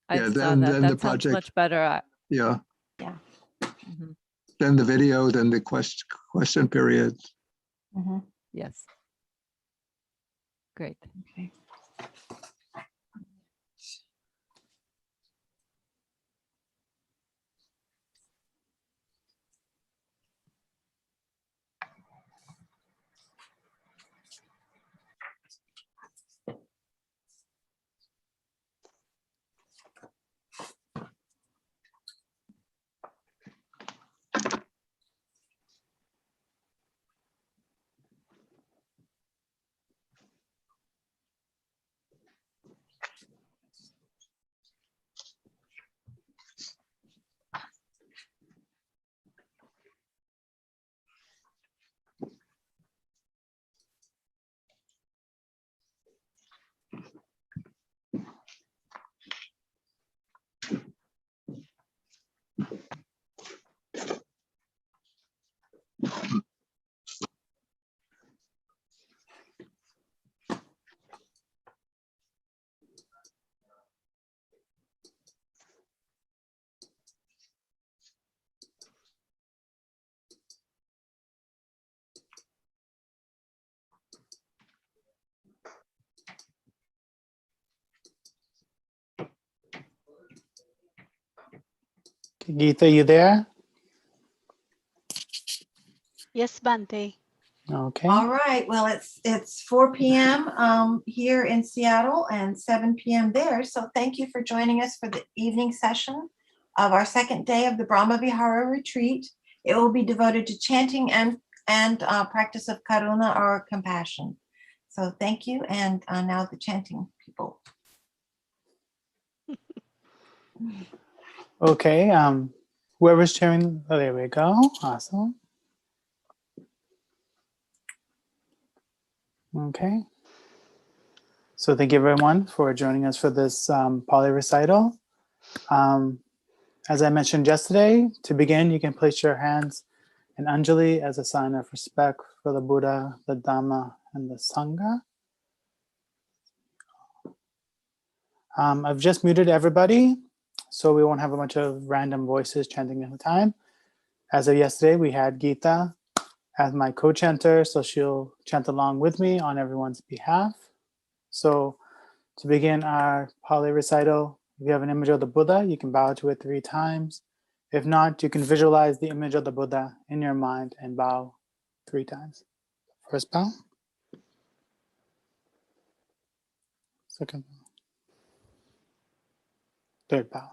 I Yeah, saw then that. the That sounds project. much better. Yeah. Yeah. Mhm. Then the video, then the question period. Mm-hmm. Yes. Great. Okay. Geeta, you there? Yes, Bante. Okay. All right. Well, it's 4 p.m. Here in Seattle and 7 p.m. there. So thank you for joining us for the evening session of our second day of the Brahma Vihara retreat. It will be devoted to chanting and practice of Karuna or compassion. So thank you. And now the chanting people. Okay. Whoever's sharing, oh, there we go. Awesome. Okay. So thank you everyone for joining us for this Pali recital. As I mentioned yesterday, to begin, you can place your hands in Anjali as a sign of respect for the Buddha, the Dhamma, and the Sangha. I've just muted everybody, so we won't have a bunch of random voices chanting at a time. As of yesterday, we had Geeta as my co-chanter, so she'll chant along with me on everyone's behalf. So to begin our Pali recital, if you have an image of the Buddha, you can bow to it 3 times. If not, you can visualize the image of the Buddha in your mind and bow 3 times. First bow. Second bow. Third bow.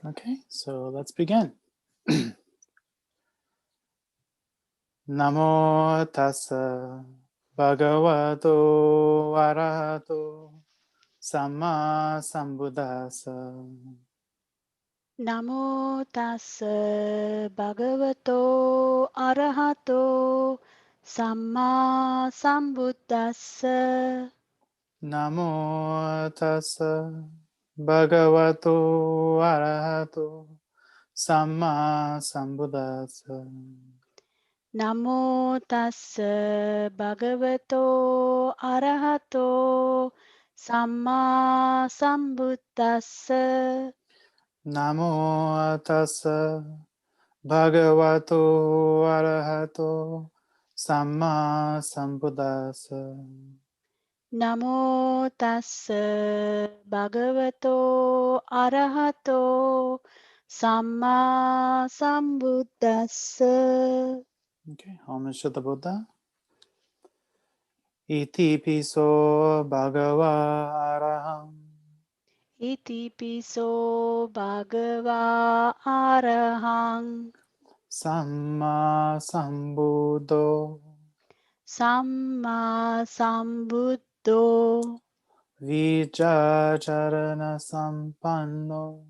Okay, so let's begin. Namo tassa bhagavato arahato samma sambuddhassa. Namo tassa bhagavato arahato samma sambuddhassa. Namo tassa bhagavato arahato samma sambuddhassa. Namo tassa bhagavato arahato samma sambuddhassa. Namo tassa bhagavato arahato samma sambuddhassa. Namo tassa bhagavato arahato samma sambuddhassa. Okay, homage to the Buddha. Iti piso bhagava araham. Iti piso bhagava arahang Samma sambuddho. samma sambuddho Vijacharana sampanno.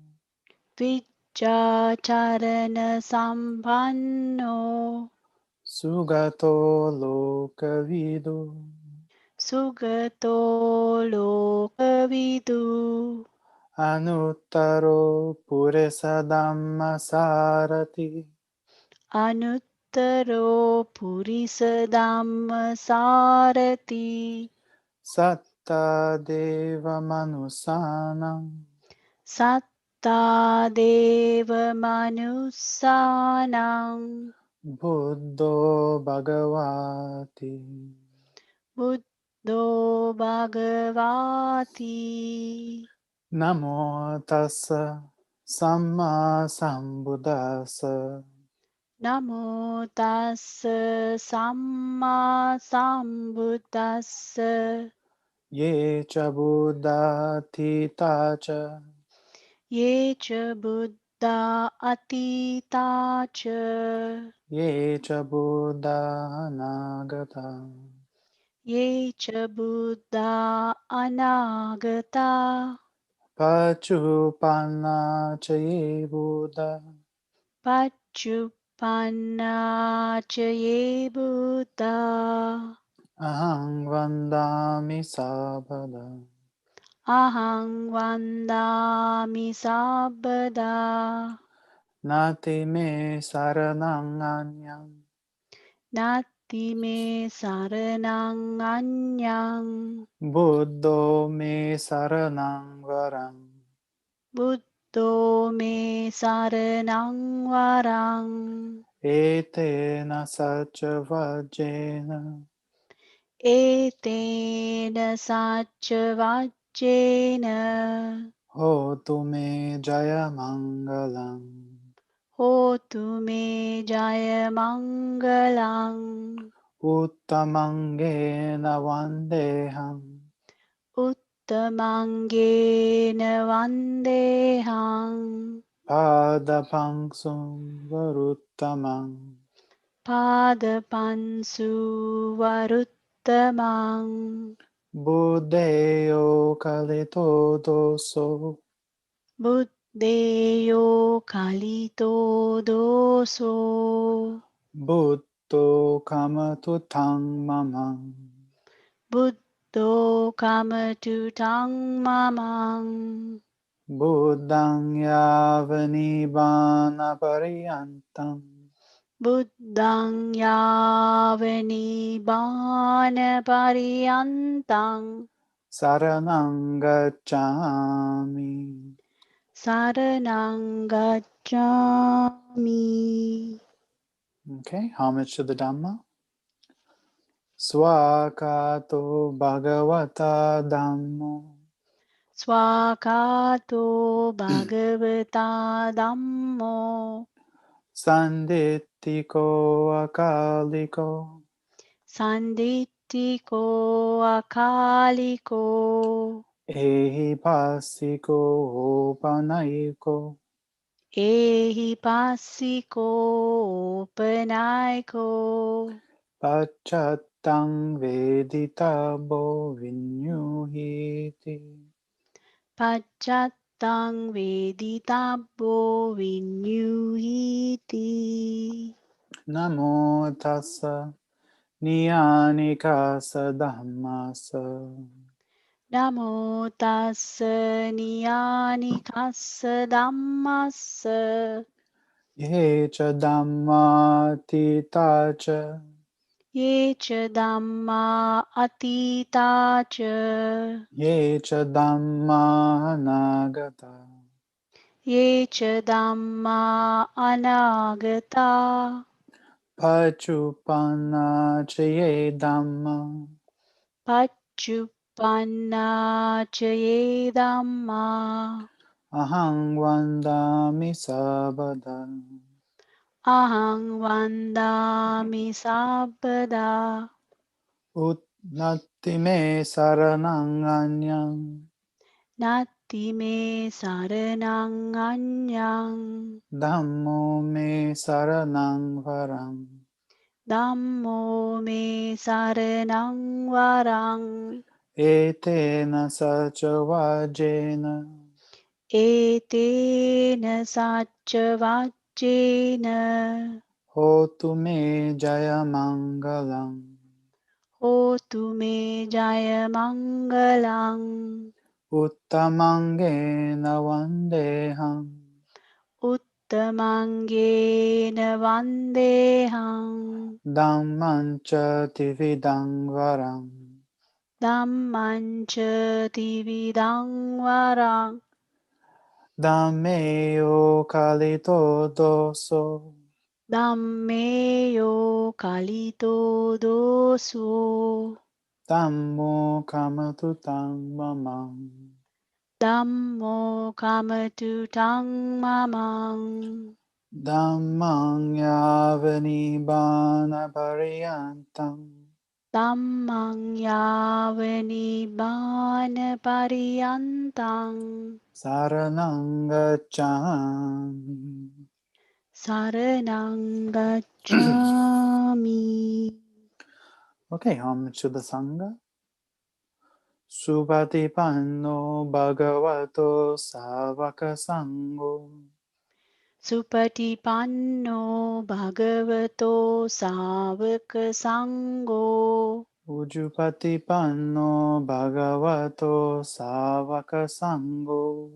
vijjacharana sampanno Sugato lokavidu. sugato lokavidu Anuttaro puresa dhamma sarati. anuttaro purisa dhamma sarati Satta deva manusanam Satta deva manusanam Buddho Bhagavati Buddho Bhagavati Namo tassa Samma Sambuddhassa Namo tassa Samma Sambuddhassa Ye cha Buddha Tita cha Ye cha Buddha Atita cha Ye cha Buddha Anagata Ye cha Buddha Anagata Pachupanna cha Ye Buddha Pachupanna cha Ye Buddha Ahang Vandami Sabada Ahang Vandami Sabada Nati me saranang anyang Nati me saranang anyang Buddho me saranang varang Buddho me saranang varang Etena sacha vajjena Etena sacha vajjena Hotu me jaya mangalam Hotu me jaya mangalang Uttamangena vandeham Uttamangena vandehang Padapangsum varuttamang Padapansu varuttamang Buddheyo kalito doso Buddheyo kalito doso Buddho kamatutang mamang Buddho kamatutang mamang Buddhang yavanibana pariyantam Buddhang yavani bana pariyantang Saranang gacchami. saranang gacchami. Okay, homage to the Dhamma. Swakato Bhagavata Dhammo Swakato bhagavata dhammo Sanditiko Akaliko Sanditiko akaliko Ehipasiko Panayiko Ehipasiko panaiko Pachattang Veditabo Vinyuhiti Pachattang veditabbo vinyuhiti. Namo Tassa Niyanika Sadhammasa Namo tassa niyani kassa dhammassa Ye cha Dhamma Tita cha ye cha dhamma atita cha Ye cha Dhamma Anagata ye cha dhamma anagata Pachupanna cha Ye Dhamma Pacchupanna ca ye dhamma Ahang Vandami Sabada ahang vandami sabada Unnati me saranang anyang natti me saranang anyang Dhammo me saranang varang dhammo me saranang varang Etena sacha vajjena etena sacca vaccena Hotu me jaya mangalam hotu me jaya mangalang Uttamangena vandeham Uttamangena vandehang Dhammancha dividang varam Dhamman cha dividang varang. Dhammeyo kalito doso. Dhammeyo kalito doso. Dhammo kamatutang mamang. Dhammo kamatu tang mamang. Dhammang yavanibana pariyantang. Dhammang yavani bana pariyantang. Saranang gacchami. Saranang gacchami. Okay, homage to the Sangha. Supatipanno bhagavato savaka sangho. Supatipanno bhagavato savaka sangho. Ujupatipanno bhagavato savaka sangho.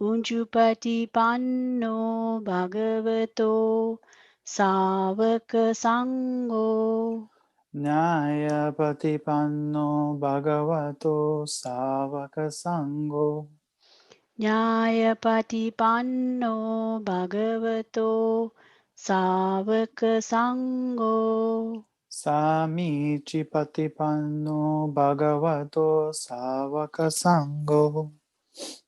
Unjupatipanno bhagavato savaka sangho. Nyayapatipanno bhagavato savaka sangho. Nyayapatipanno bhagavato savaka sangho. Samicipatipanno bhagavato savaka sangho.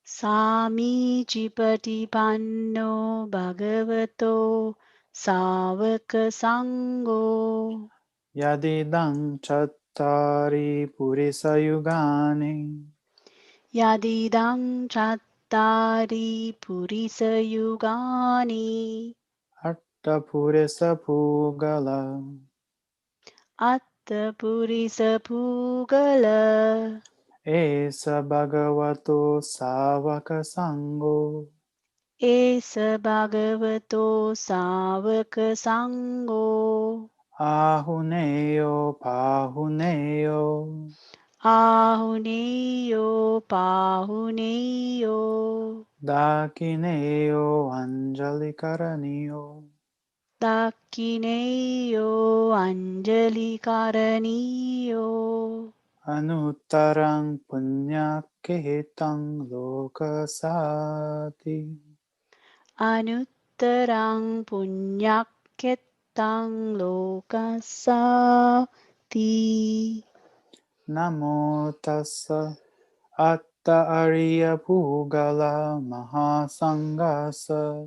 Sami Jipatipanno Bhagavato Savaka Sangho. Yadidang chattari purisayugani. Yadidang Chattari Purisa Yugani. Atta purisa pugala. Atta Purisa Pugala. Esa bhagavato savaka sangho. Esa Bhagavato Savaka Sangho. Ahuneyo pahuneyo. Ahuneyo Pahuneyo. Dakineyo anjali karaniyo. Dakineyo Anjali Karaniyo. Anuttarang punyaketang lokasati. Anuttarang Punyakettang Lokasati. Namo tassa atta ariya pugala mahasangasa.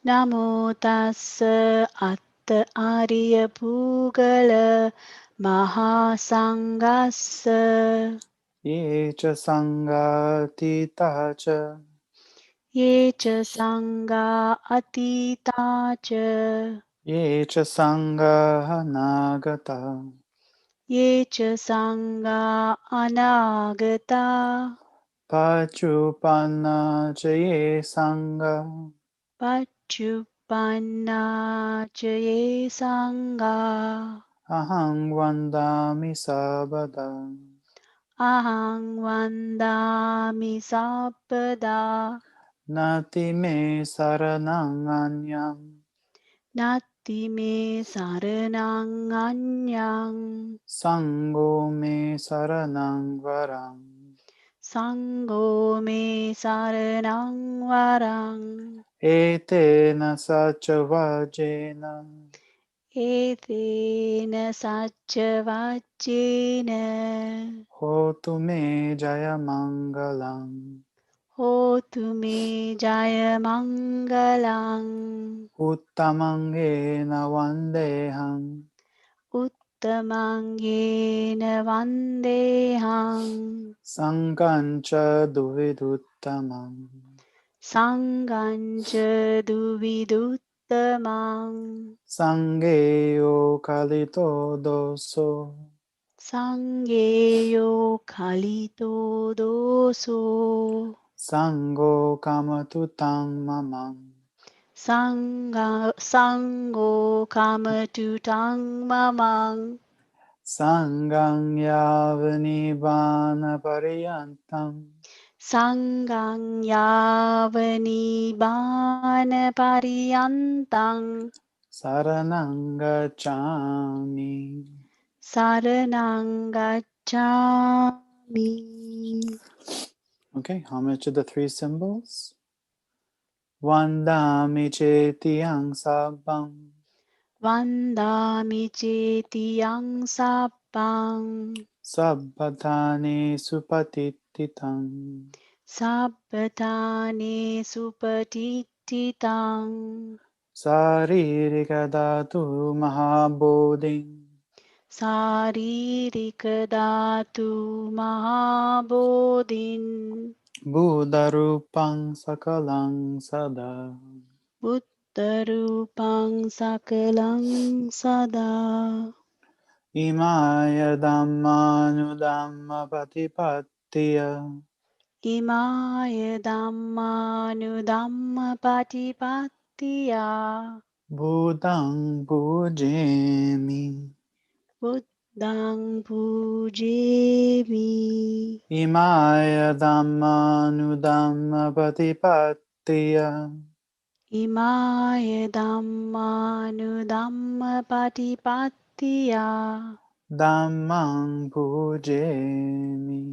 Namo tassa atta Arya Pugala Mahasangassa. Ye cha sangatita cha. Ye cha Sangha Atita cha. Ye cha sangahanagata. Ye cha Sangha Anagata. Pachupanna cha ye sangha. Pachupanna cha ye Sangha. Ahang vandami sabada. Ahang vandami sabada. Nati me saranang anyam. Nati me saranang anyang. Sangho me saranang varang. Sangho me saranang varang. Etena sacha vajena. Etena sacha vajjena. Hotu me jaya mangalam. Hotu me jaya mangalang. Uttamangena vandeham. Uttamangena vandehang. Sankancha duviduttamam. Sangancha duviduttamang. Sangeyo kalito doso. Sangeyo kalito doso. Sango kamatutang mamam. Sango kamatutang mamang. Sangang yavanibana pariyantam. Sangang yavani bana pariyantang. Saranang gacchami. Saranang gacchami. Okay, homage to the three symbols. Vandami chetiyang sabbam. Vandami chetiyang sappang. Sabbhatane supatititang. Sabbhatane supatititang. Saririka dhatu mahabodhing. Saririka dhatu mahabodhin. Buddharupang sakalang sada. Buddharupang sakalang sada. Imaya dhammanudhamma patipattiya. Imaya dhammanudhamma patipattiya. Buddhang pujemi. Buddhang pujemi. Imaya dhammanudhamma patipattiya. Imaya dhammanudhamma patipattiya. Dhammang pujemi.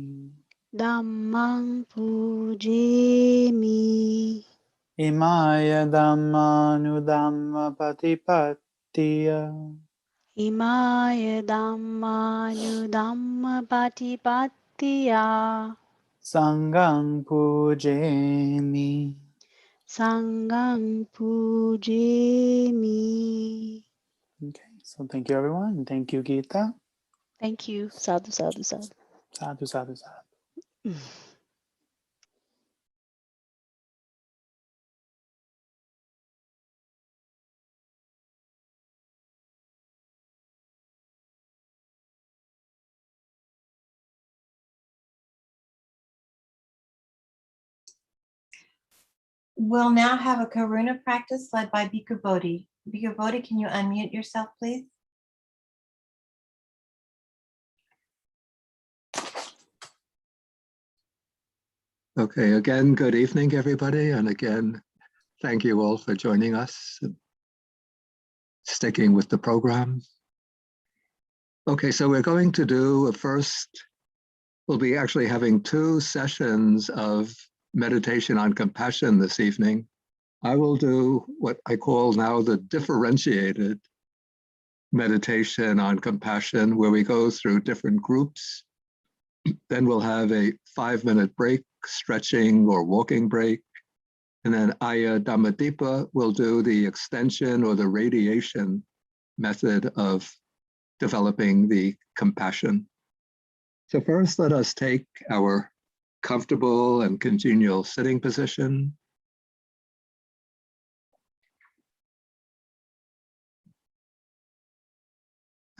Dhammang pujemi. Imaya dhammanudhamma patipattiya. Imaya dhammanudhamma patipattiya. Sanghang pujemi. Sanghang pujemi. Okay, so thank you everyone. And thank you, Geeta. Thank you. Sadhu, sadhu, sadhu. Sadhu, sadhu, sadhu. We'll now have a Karuna practice led by Bhikkhu Bodhi. Bhikkhu Bodhi, can you unmute yourself, please? Okay, again, good evening, everybody. And again, thank you all for joining us and sticking with the program. Okay, so we're going to do we'll be actually having 2 sessions of meditation on compassion this evening. I will do what I call now the differentiated meditation on compassion, where we go through different groups. Then we'll have a 5-minute break, stretching or walking break. And then Aya Dhammadipa will do the extension or the radiation method of developing the compassion. So first, let us take our comfortable and congenial sitting position.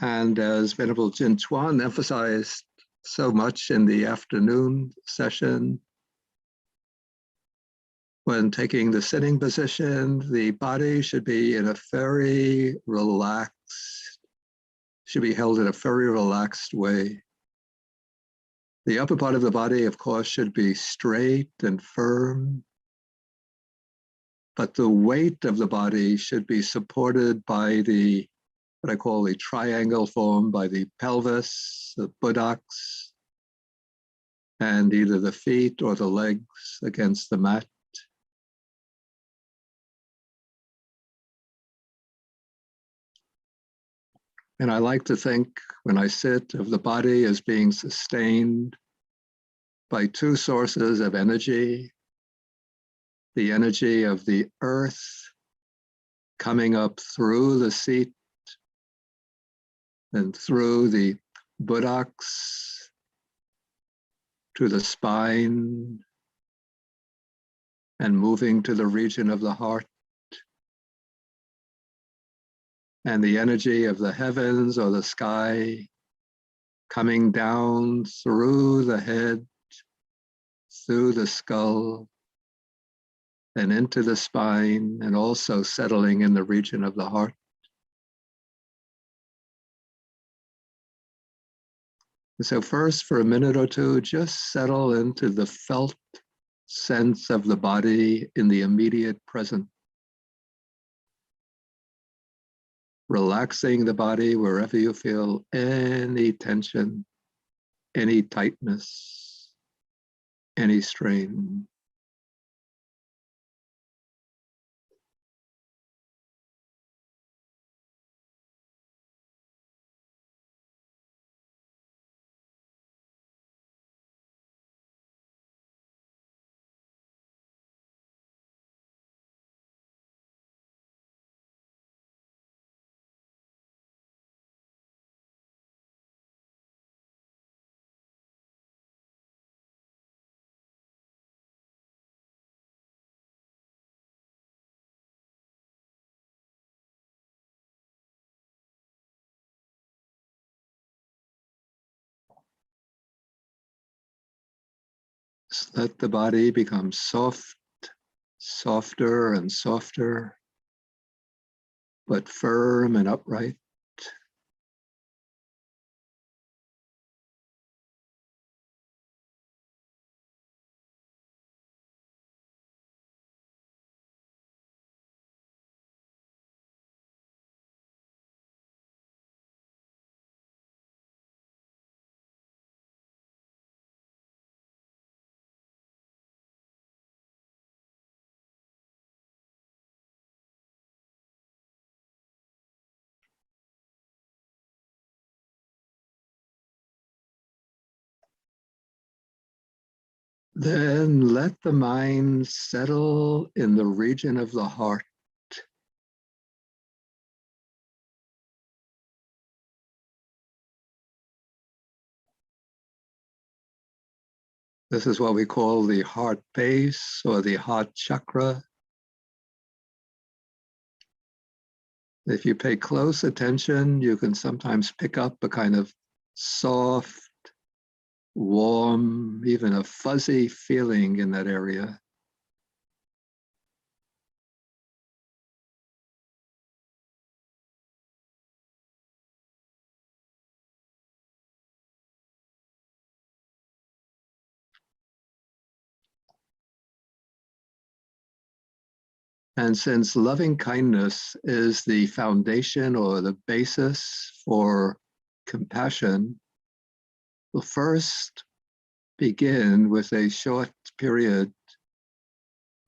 And as Venerable Jin Chuan emphasized so much in the afternoon session, when taking the sitting position, the body should be in a very relaxed, should be held in a very relaxed way. The upper part of the body, of course, should be straight and firm, but the weight of the body should be supported by what I call the triangle form, by the pelvis, the buttocks, and either the feet or the legs against the mat. And I like to think, when I sit, of the body as being sustained by 2 sources of energy: the energy of the earth coming up through the seat and through the buttocks to the spine and moving to the region of the heart, and the energy of the heavens or the sky coming down through the head, through the skull, and into the spine, and also settling in the region of the heart. So first, for a minute or 2, just settle into the felt sense of the body in the immediate present. Relaxing the body wherever you feel any tension. any tightness, any strain. Just let the body become soft, softer and softer, but firm and upright. Then let the mind settle in the region of the heart. This is what we call the heart base or the heart chakra. If you pay close attention, you can sometimes pick up a kind of soft, warm, even a fuzzy feeling in that area. And since loving kindness is the foundation or the basis for compassion, we'll first begin with a short period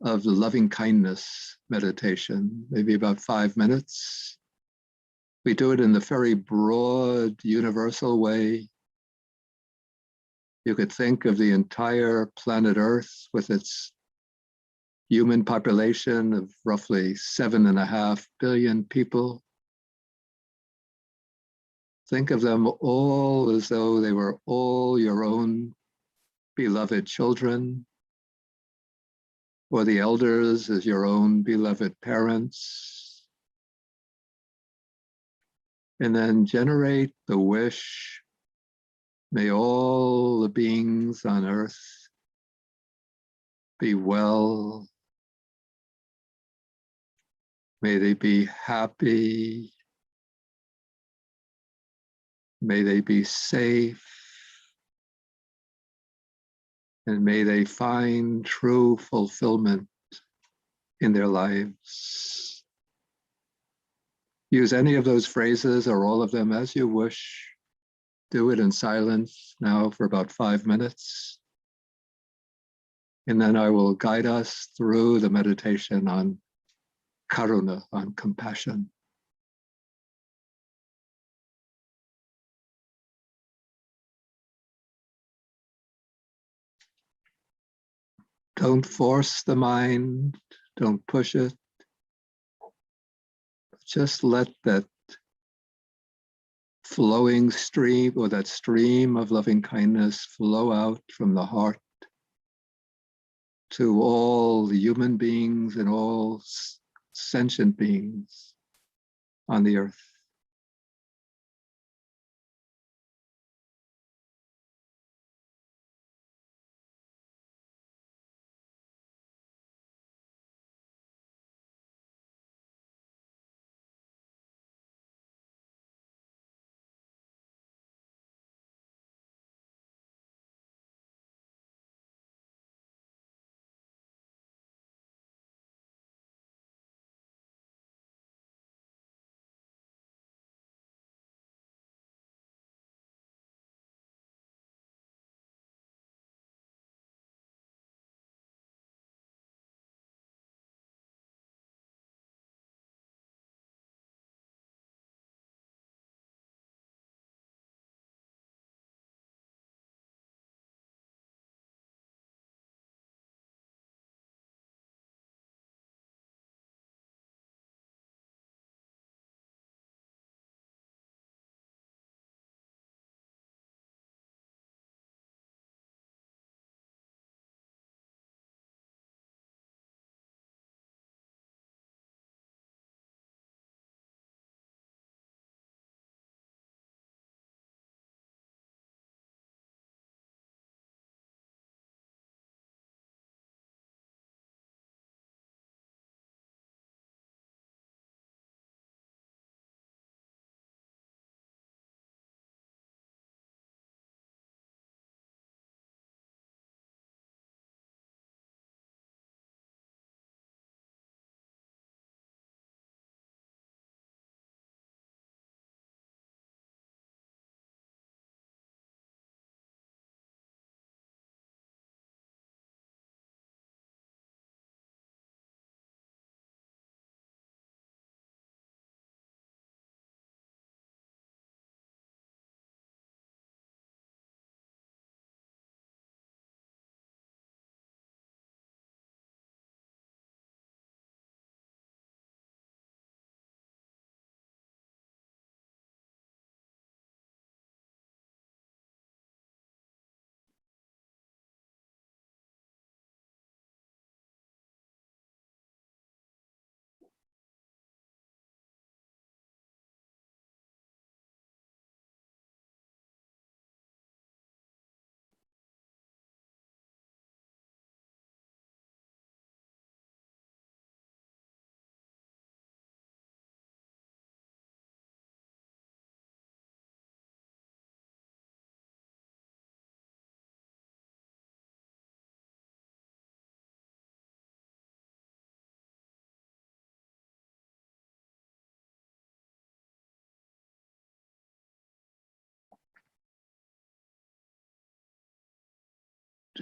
of the loving kindness meditation, maybe about 5 minutes. We do it in the very broad, universal way. You could think of the entire planet Earth with its human population of roughly 7.5 billion people. Think of them all as though they were all your own beloved children, or the elders as your own beloved parents. And then generate the wish, may all the beings on earth be well. May they be happy. May they be safe. And may they find true fulfillment in their lives. Use any of those phrases or all of them as you wish. Do it in silence now for about 5 minutes. And then I will guide us through the meditation on Karuna, on compassion. Don't force the mind, don't push it. Just let that flowing stream or that stream of loving kindness flow out from the heart to all the human beings and all sentient beings on the earth.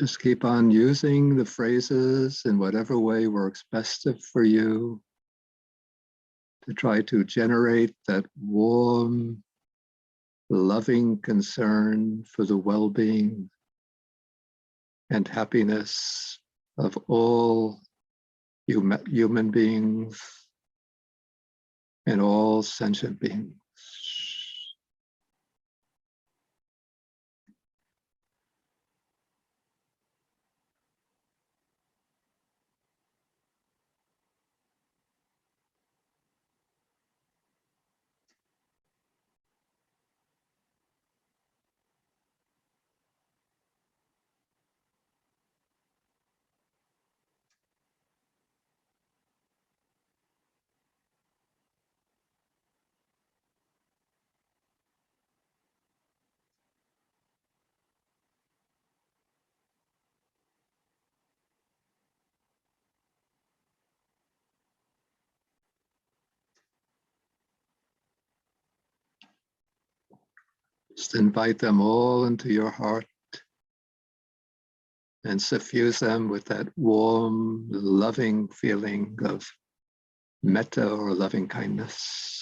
just keep on using the phrases in whatever way works best for you to try to generate that warm, loving concern for the well-being and happiness of all human beings and all sentient beings. Just invite them all into your heart and suffuse them with that warm, loving feeling of metta or loving kindness.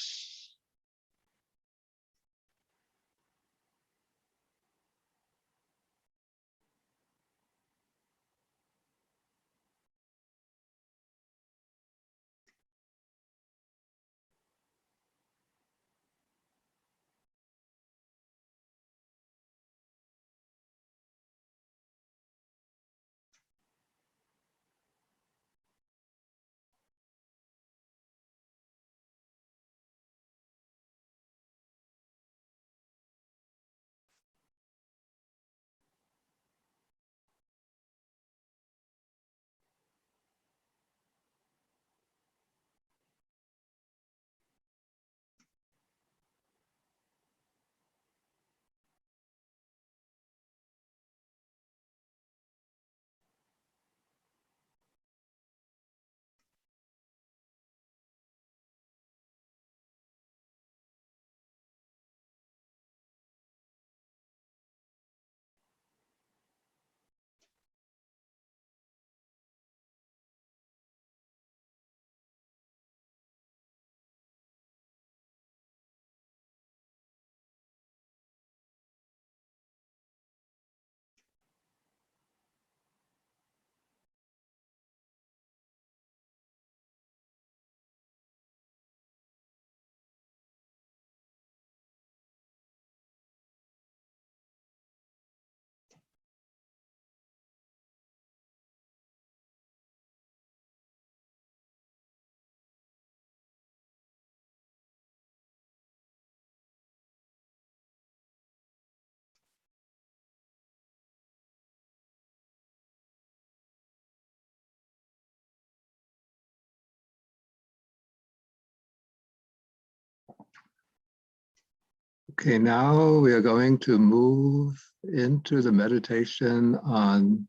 Okay, now we are going to move into the meditation on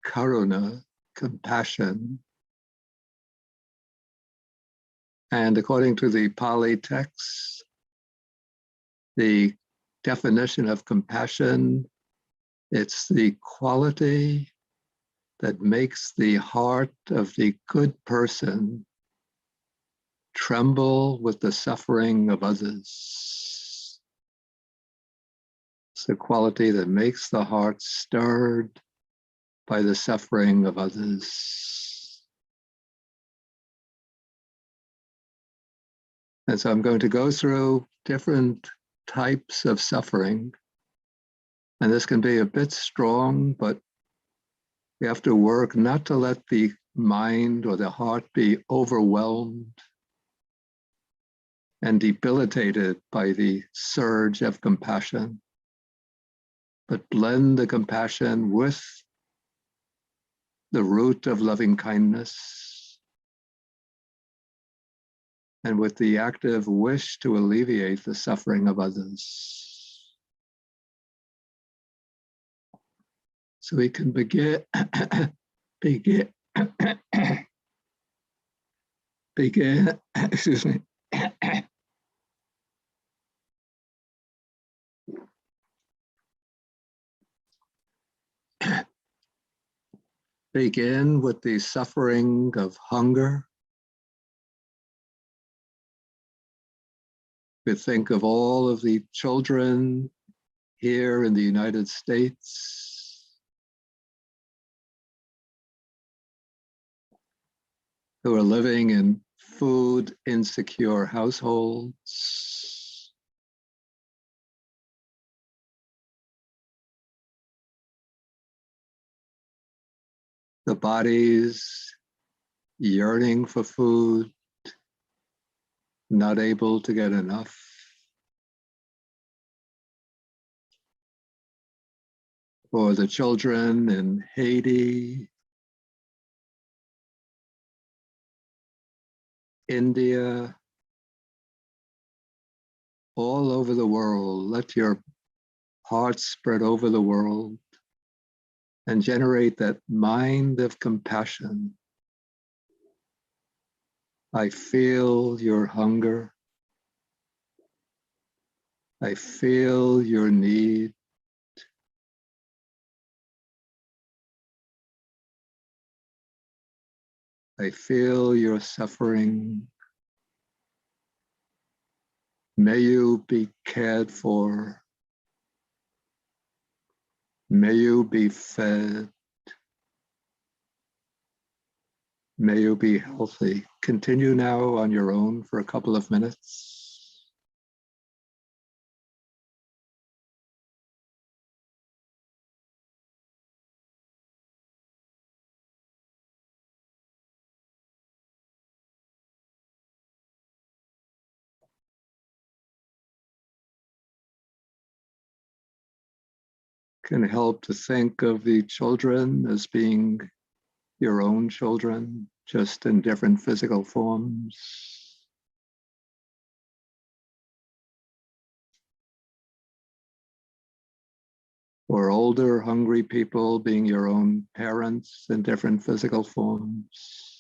Karuna, compassion. And according to the Pali text, the definition of compassion, it's the quality that makes the heart of the good person tremble with the suffering of others. It's the quality that makes the heart stirred by the suffering of others. And so I'm going to go through different types of suffering. And this can be a bit strong, but we have to work not to let the mind or the heart be overwhelmed and debilitated by the surge of compassion, but blend the compassion with the root of loving kindness and with the active wish to alleviate the suffering of others. So we can begin, excuse me. Begin with the suffering of hunger. We think of all of the children here in the United States who are living in food insecure households. The bodies yearning for food, not able to get enough. For the children in Haiti, India, all over the world. Let your heart spread over the world and generate that mind of compassion. I feel your hunger. I feel your need. I feel your suffering. May you be cared for. May you be fed. May you be healthy. Continue now on your own for a couple of minutes. Can help to think of the children as being your own children, just in different physical forms. Or older, hungry people being your own parents in different physical forms.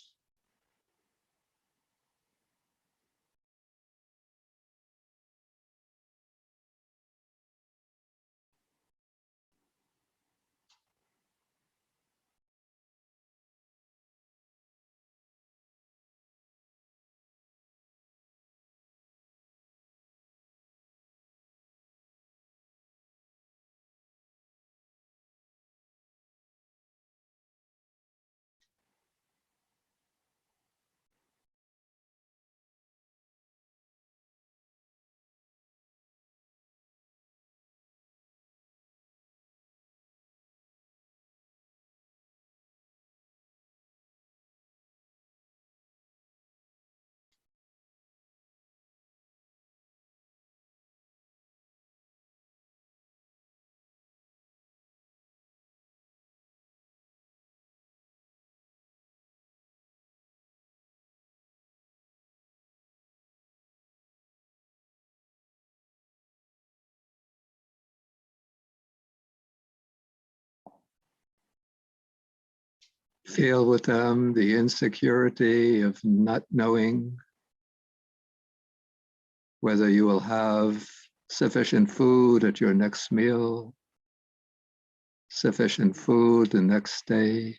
Feel with them the insecurity of not knowing whether you will have sufficient food at your next meal, sufficient food the next day.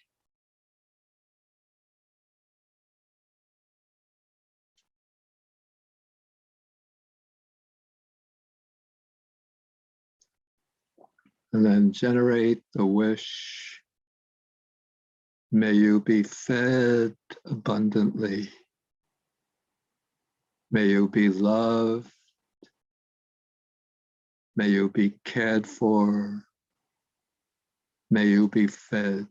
And then generate the wish. May you be fed abundantly. May you be loved. May you be cared for. May you be fed.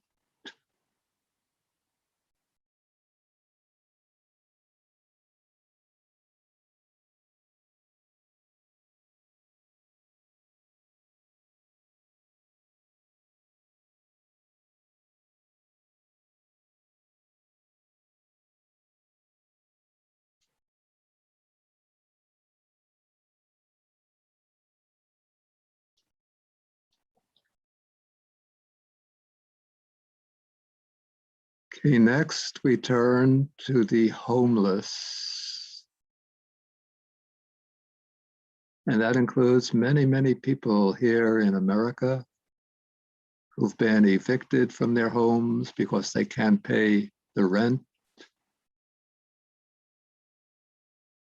Okay, next we turn to the homeless. And that includes many, many people here in America who've been evicted from their homes because they can't pay the rent.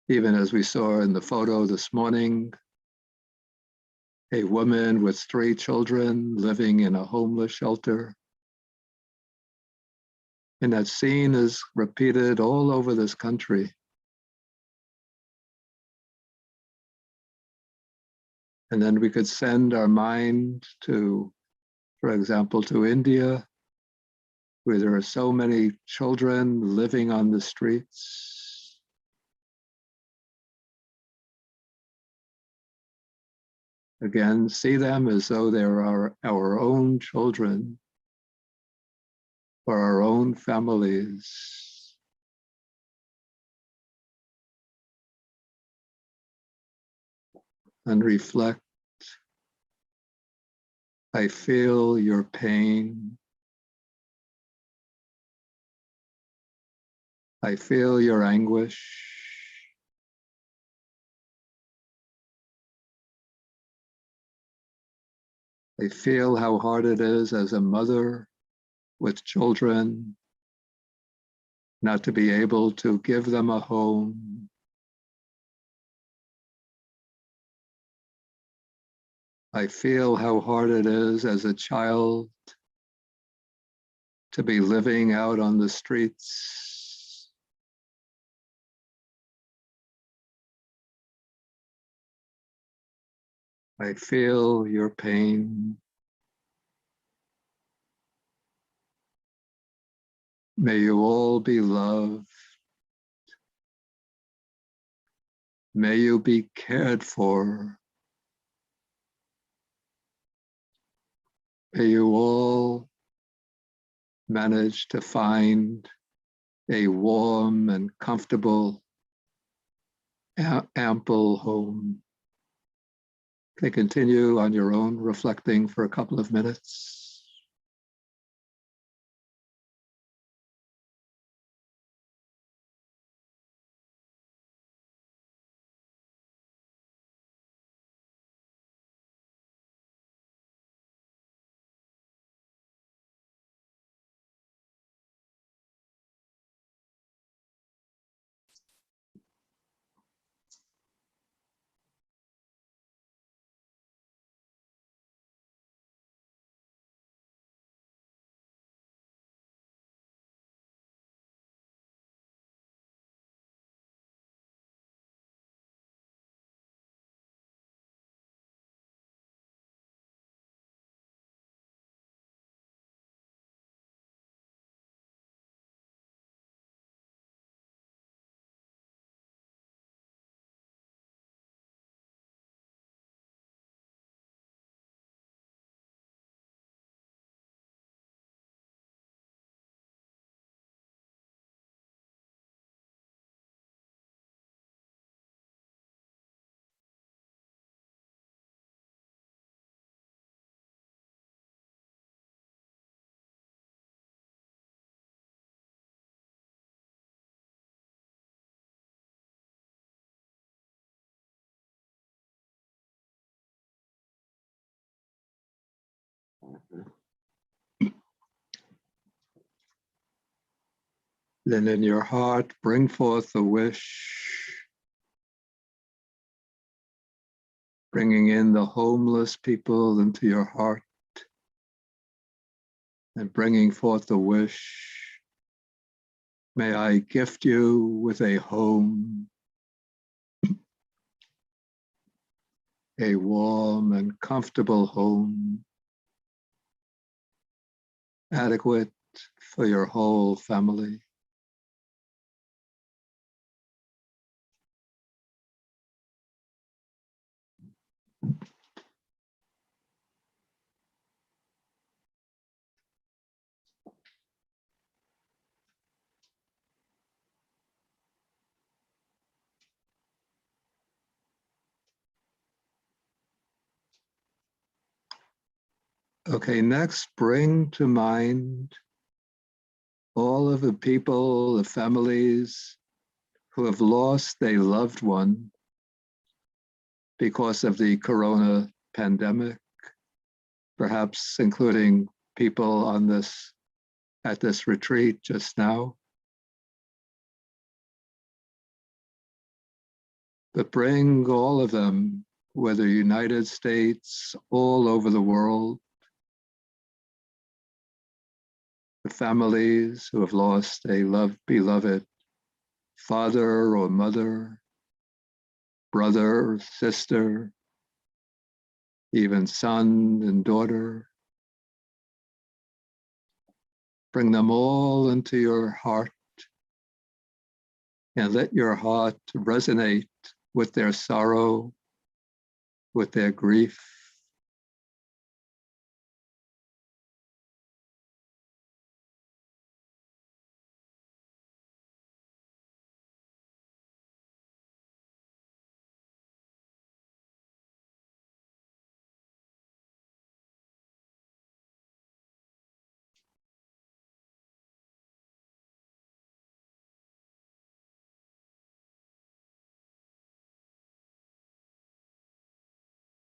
Even as we saw in the photo this morning, a woman with 3 children living in a homeless shelter. And that scene is repeated all over this country. And then we could send our mind to, for example, to India, where there are so many children living on the streets. Again, see them as though they are our own children or our own families. And reflect, I feel your pain. I feel your anguish. I feel how hard it is as a mother with children not to be able to give them a home. I feel how hard it is as a child to be living out on the streets. I feel your pain. May you all be loved. May you be cared for. May you all manage to find a warm and comfortable, ample home. Okay, continue on your own, reflecting for a couple of minutes. Then in your heart, bring forth a wish, bringing in the homeless people into your heart and bringing forth the wish. May I gift you with a home, a warm and comfortable home, adequate for your whole family. Okay, next, bring to mind all of the people, the families who have lost a loved one because of the Corona pandemic, perhaps including people on this at this retreat just now. But bring all of them, whether United States, all over the world, the families who have lost a beloved father or mother, brother or sister, even son and daughter. Bring them all into your heart and let your heart resonate with their sorrow, with their grief.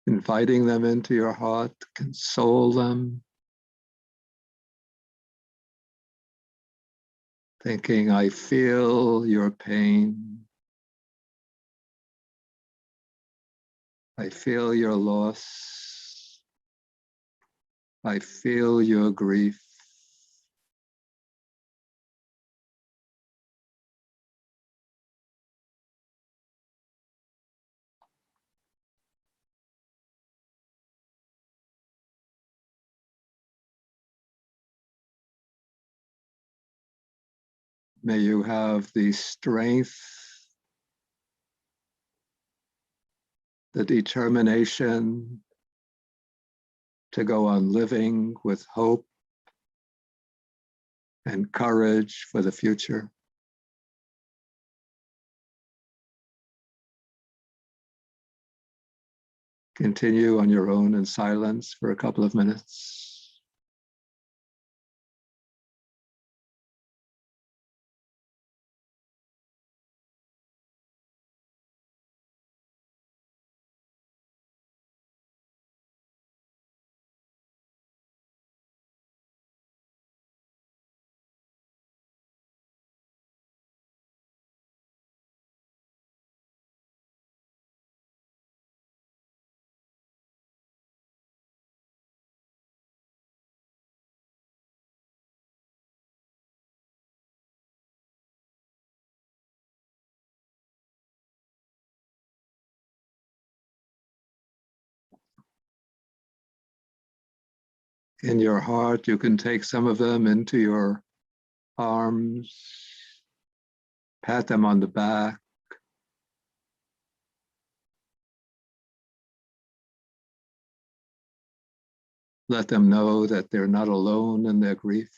Inviting them into your heart, console them, thinking, I feel your pain. I feel your loss. I feel your grief. May you have the strength, the determination to go on living with hope and courage for the future. Continue on your own in silence for a couple of minutes. In your heart, you can take some of them into your arms, pat them on the back, let them know that they're not alone in their grief.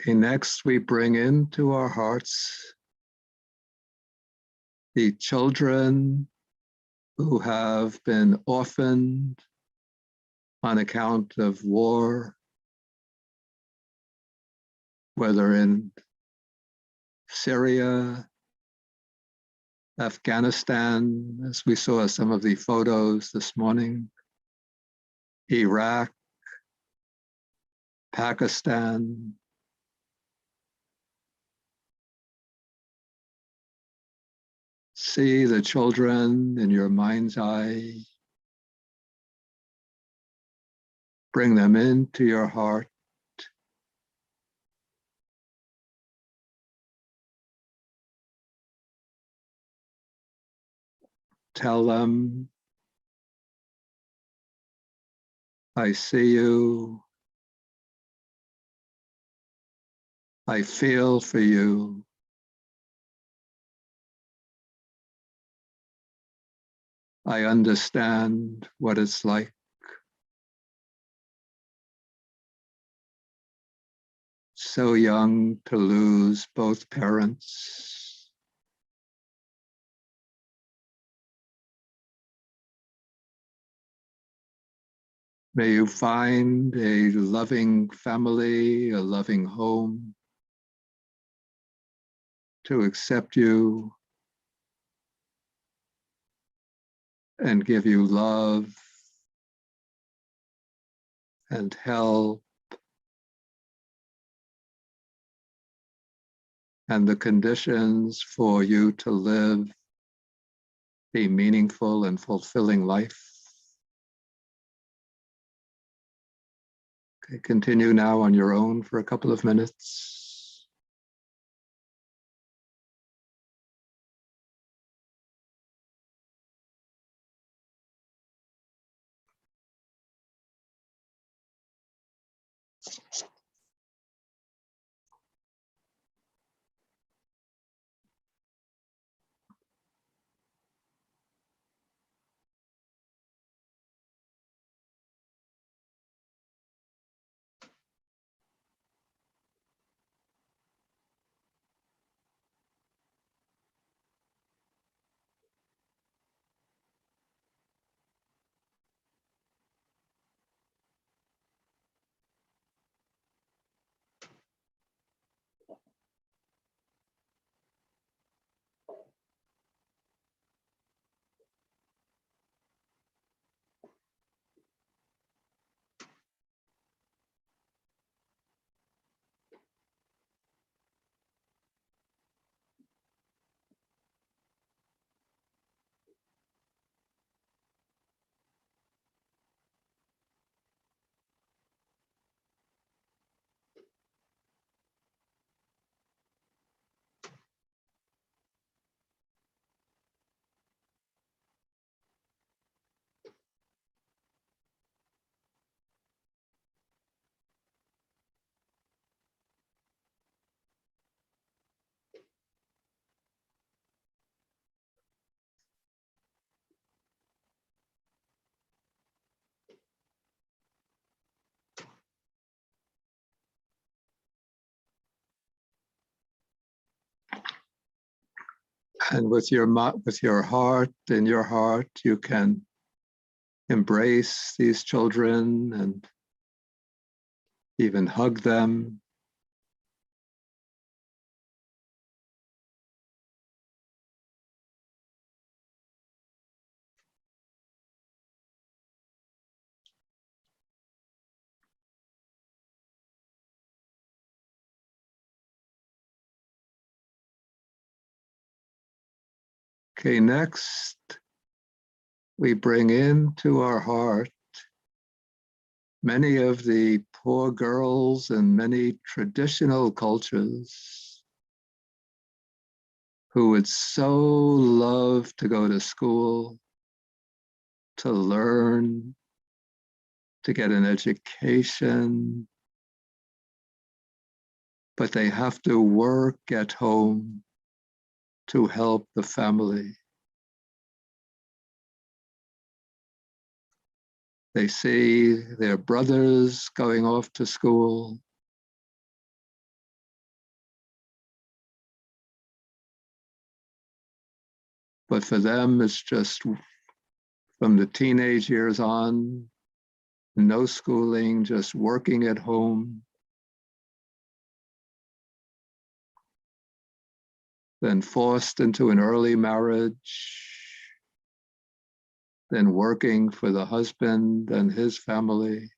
Okay, next we bring into our hearts the children who have been orphaned on account of war, whether in Syria, Afghanistan, as we saw some of the photos this morning, Iraq, Pakistan. See the children in your mind's eye. Bring them into your heart. Tell them, I see you. I feel for you. I understand what it's like. So young to lose both parents. May you find a loving family, a loving home to accept you and give you love and help and the conditions for you to live a meaningful and fulfilling life. Okay, continue now on your own for a couple of minutes. And with your heart, in your heart, you can embrace these children and even hug them. Okay, next, we bring into our heart many of the poor girls in many traditional cultures who would so love to go to school, to learn, to get an education, but they have to work at home to help the family. They see their brothers going off to school, But for them, it's just from the teenage years on, no schooling, just working at home. Then forced into an early marriage, then working for the husband and his family.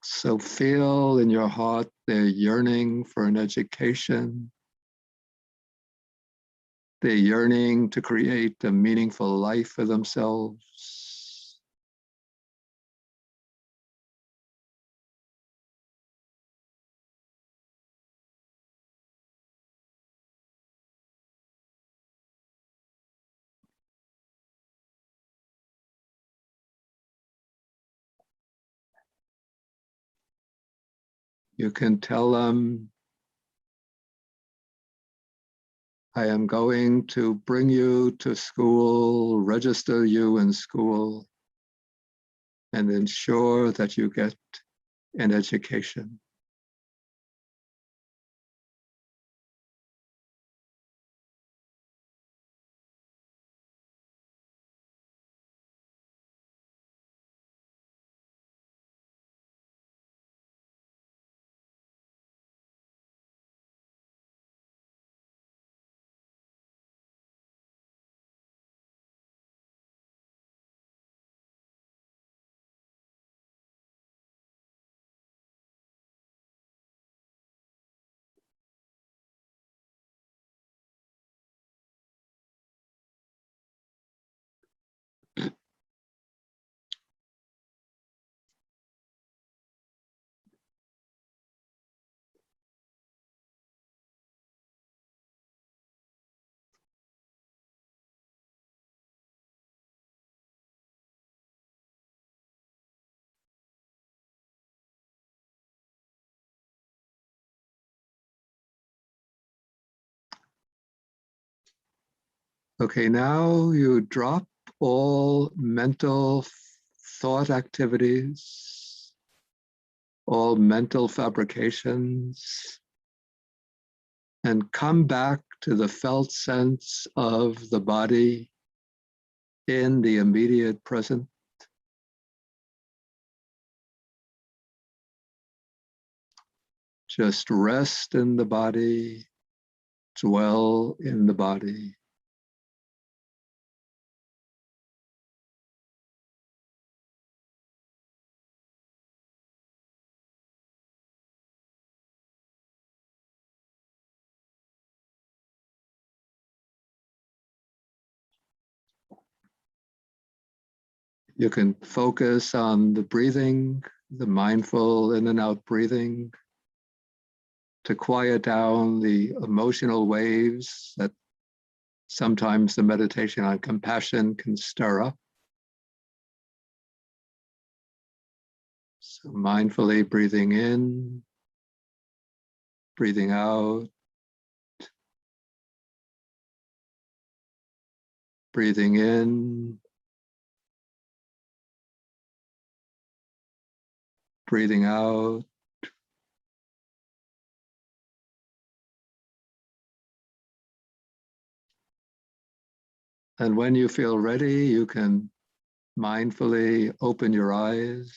So feel in your heart their yearning for an education. They're yearning to create a meaningful life for themselves. You can tell them, I am going to bring you to school, register you in school, and ensure that you get an education. Okay, now you drop all mental thought activities, all mental fabrications, and come back to the felt sense of the body in the immediate present. Just rest in the body, dwell in the body. You can focus on the breathing, the mindful in and out breathing, to quiet down the emotional waves that sometimes the meditation on compassion can stir up. So mindfully breathing in, breathing out, breathing in, breathing out. And when you feel ready, you can mindfully open your eyes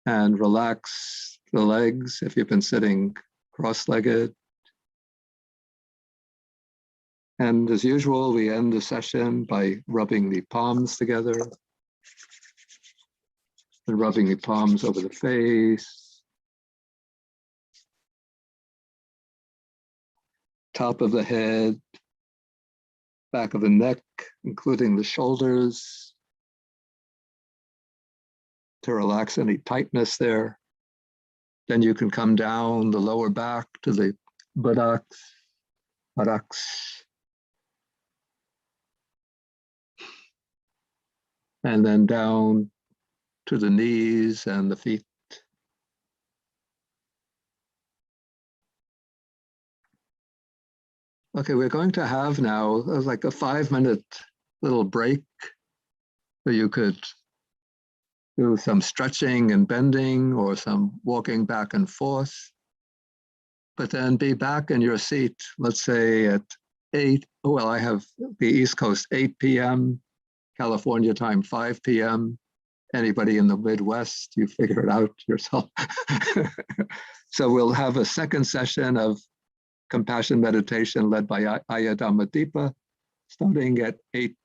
and relax the legs if you've been sitting cross-legged. And as usual, we end the session by rubbing the palms together and rubbing the palms over the face, top of the head, back of the neck, including the shoulders, to relax any tightness there. Then you can come down the lower back to the buttocks, and then down to the knees and the feet. Okay, we're going to have now like a 5-minute little break so you could do some stretching and bending or some walking back and forth, but then be back in your seat, let's say at 8, well, I have the East Coast, 8 p.m., California time, 5 p.m. Anybody in the Midwest, you figure it out yourself. So we'll have a second session of compassion meditation led by Ayadamadeepa, starting at 8,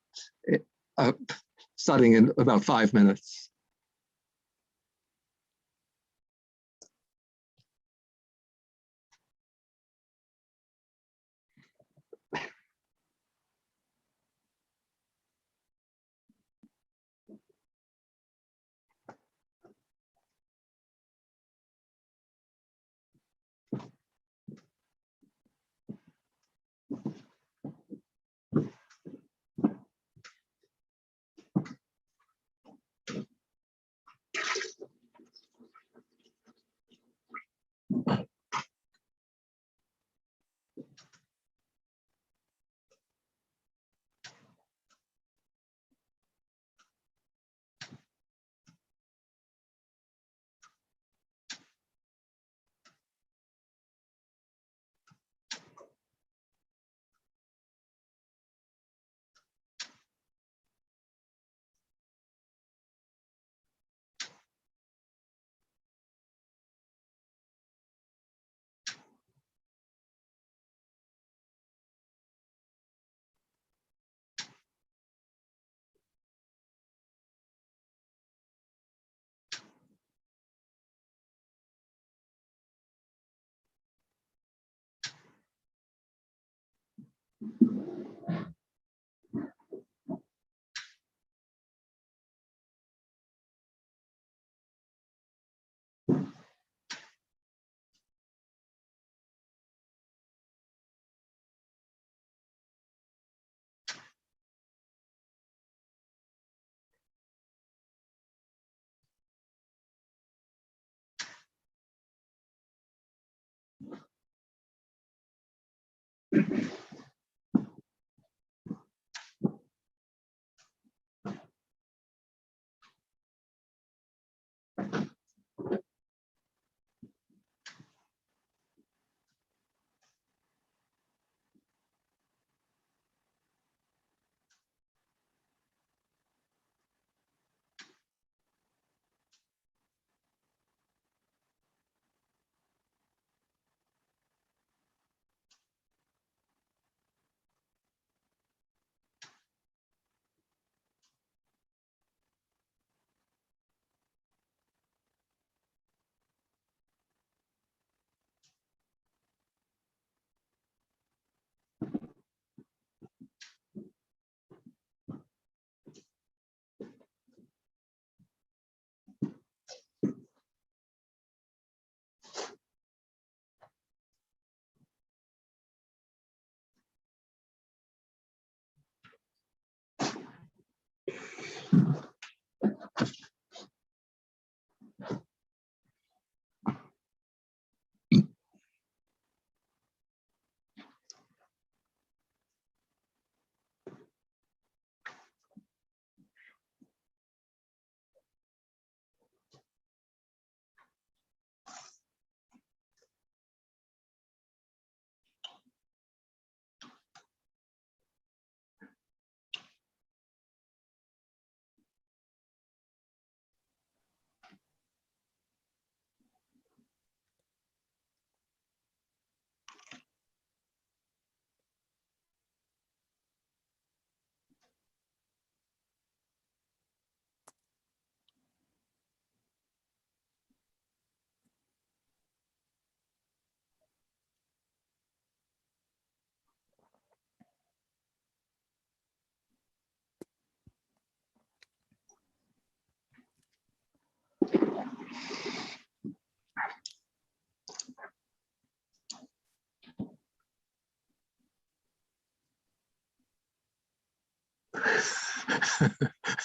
starting in about 5 minutes.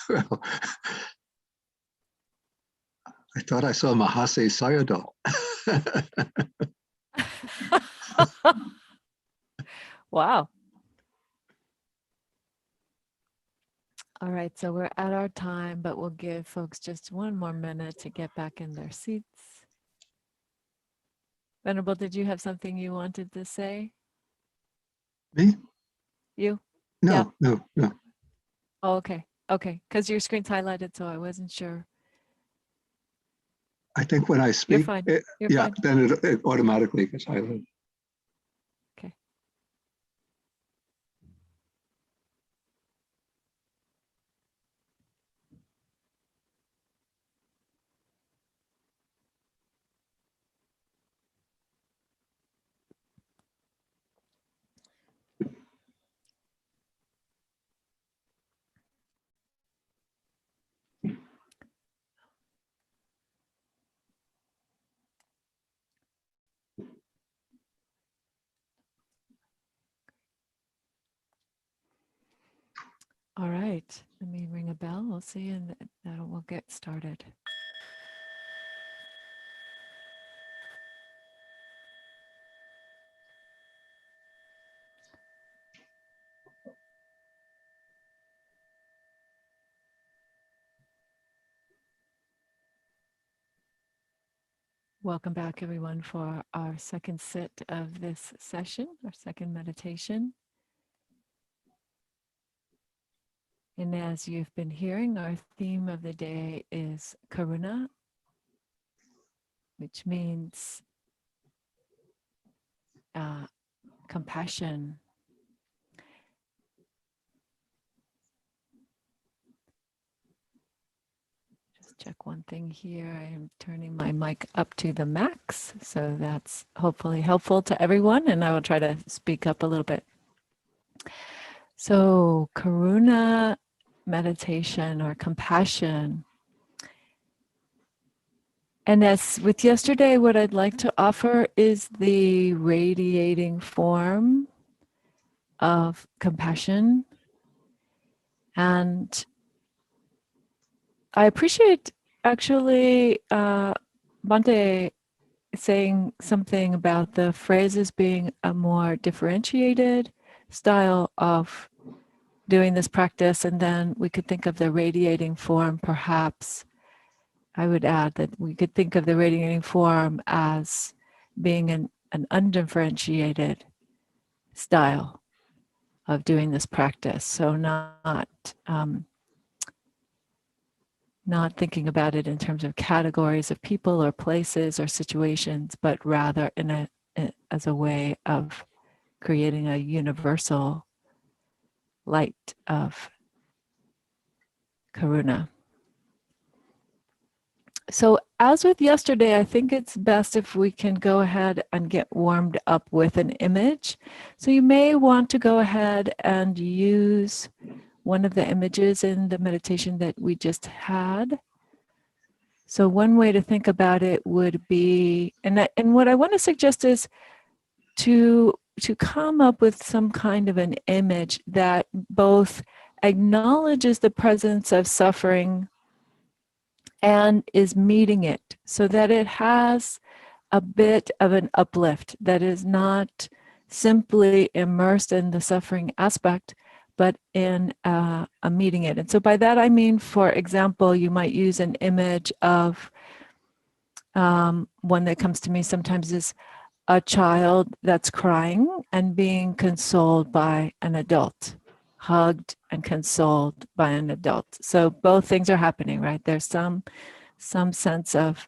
Well, I thought I saw Mahasi Sayadaw. Wow. All right, so we're at our time, but we'll give folks just one more minute to get back in their seats. Venerable, did you have something you wanted to say? Me? You? No, Yeah. no. Oh, okay. Okay, because your screen's highlighted, so I wasn't sure. I think when I speak, fine. You're yeah, fine. then it automatically gets highlighted. Okay. All right, let me ring a bell. We'll see, and we'll get started. Welcome back, everyone, for our second sit of this session, our second meditation. And as you've been hearing, our theme of the day is Karuna, which means compassion. Just check one thing here. I am turning my mic up to the max, so that's hopefully helpful to everyone, and I will try to speak up a little bit. So, Karuna meditation or compassion. And as with yesterday, what I'd like to offer is the radiating form of compassion. And I appreciate actually Bante saying something about the phrases being a more differentiated style of doing this practice. And then we could think of the radiating form, perhaps. I would add that we could think of the radiating form as being an undifferentiated style of doing this practice. So not thinking about it in terms of categories of people or places or situations, but rather as a way of creating a universal light of Karuna. So as with yesterday, I think it's best if we can go ahead and get warmed up with an image. So you may want to go ahead and use one of the images in the meditation that we just had. So one way to think about it would be, and what I want to suggest is to come up with some kind of an image that both acknowledges the presence of suffering and is meeting it, so that it has a bit of an uplift that is not simply immersed in the suffering aspect, but in a meeting it. And so by that I mean, for example, you might use an image of one that comes to me sometimes is a child that's crying and being consoled by an adult, hugged and consoled by an adult. So both things are happening, right? There's some sense of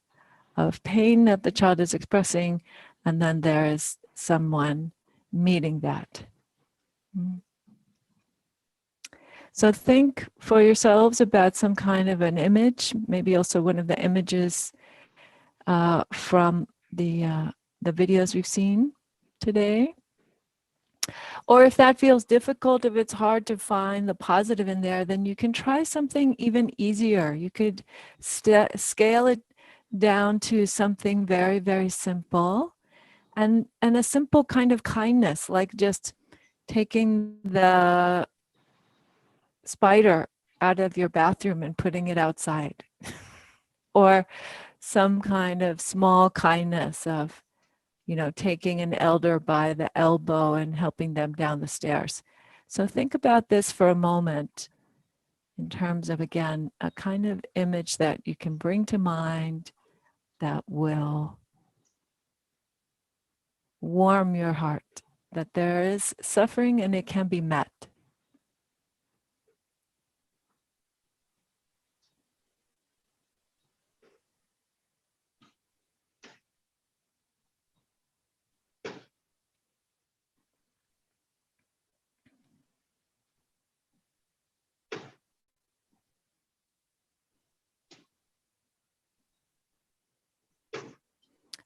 pain that the child is expressing, and then there is someone meeting that. So think for yourselves about some kind of an image, maybe also one of the images from the videos we've seen today. Or if that feels difficult, if it's hard to find the positive in there, then you can try something even easier. You could scale it down to something very, very simple, and a simple kind of kindness, like just taking the spider out of your bathroom and putting it outside. Or some kind of small kindness of, taking an elder by the elbow and helping them down the stairs. So think about this for a moment. in terms of, again, a kind of image that you can bring to mind that will warm your heart, that there is suffering and it can be met.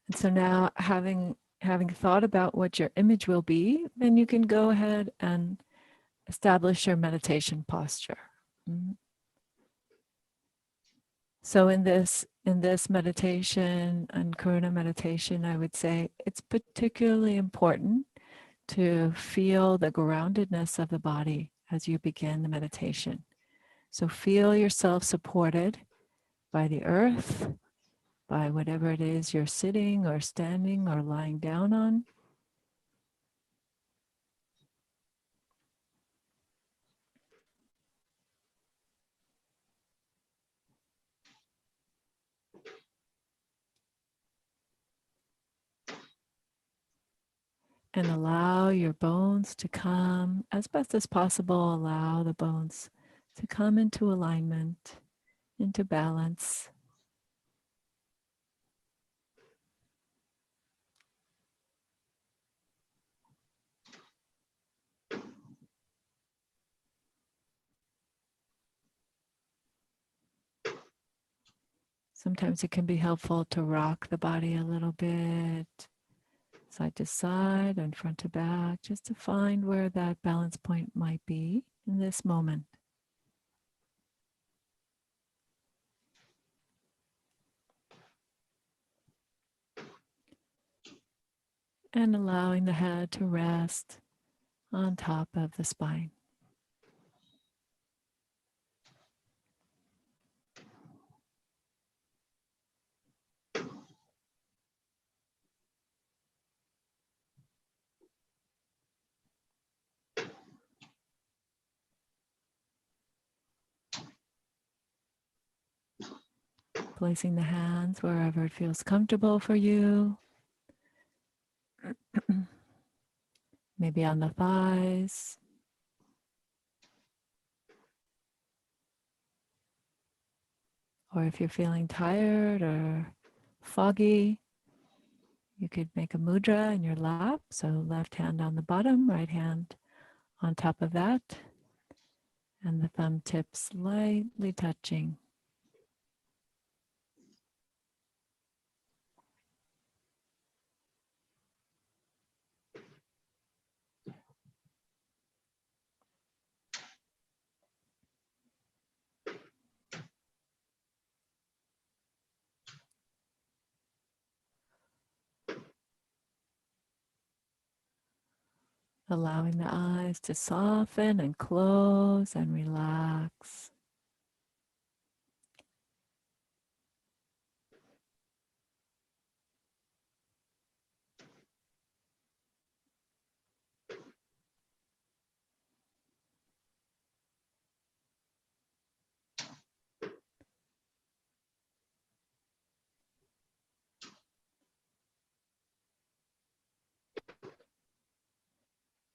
And so now, having thought about what your image will be, then you can go ahead and establish your meditation posture. So in this meditation and Karuna meditation, I would say it's particularly important to feel the groundedness of the body as you begin the meditation. So feel yourself supported by the earth, by whatever it is you're sitting or standing or lying down on. And allow your bones to come, as best as possible, allow the bones to come into alignment, into balance. Sometimes it can be helpful to rock the body a little bit, side to side and front to back, just to find where that balance point might be in this moment. And allowing the head to rest on top of the spine. Placing the hands wherever it feels comfortable for you. Maybe on the thighs. Or if you're feeling tired or foggy, you could make a mudra in your lap. So left hand on the bottom, right hand on top of that, and the thumb tips lightly touching. Allowing the eyes to soften and close and relax.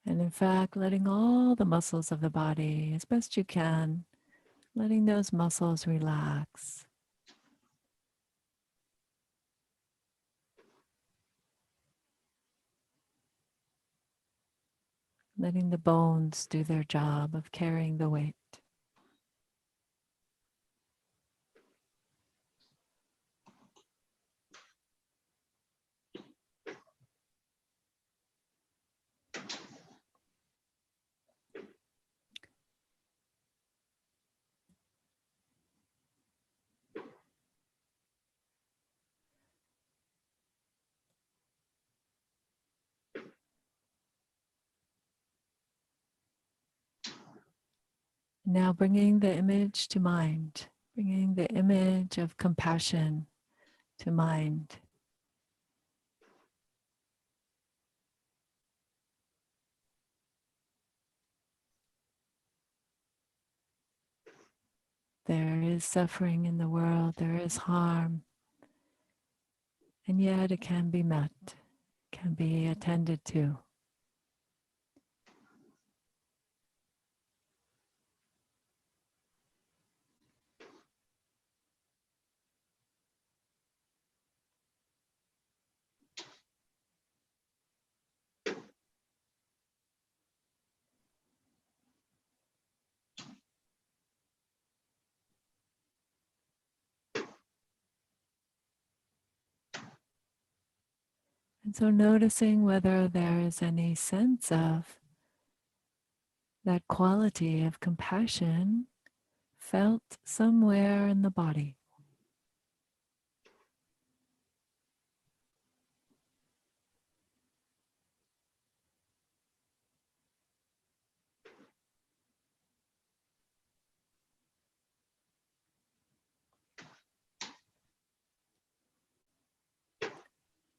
And in fact, letting all the muscles of the body, as best you can, letting those muscles relax. Letting the bones do their job of carrying the weight. Now bringing the image to mind, bringing the image of compassion to mind. There is suffering in the world, there is harm, and yet it can be met, can be attended to. And so noticing whether there is any sense of that quality of compassion felt somewhere in the body.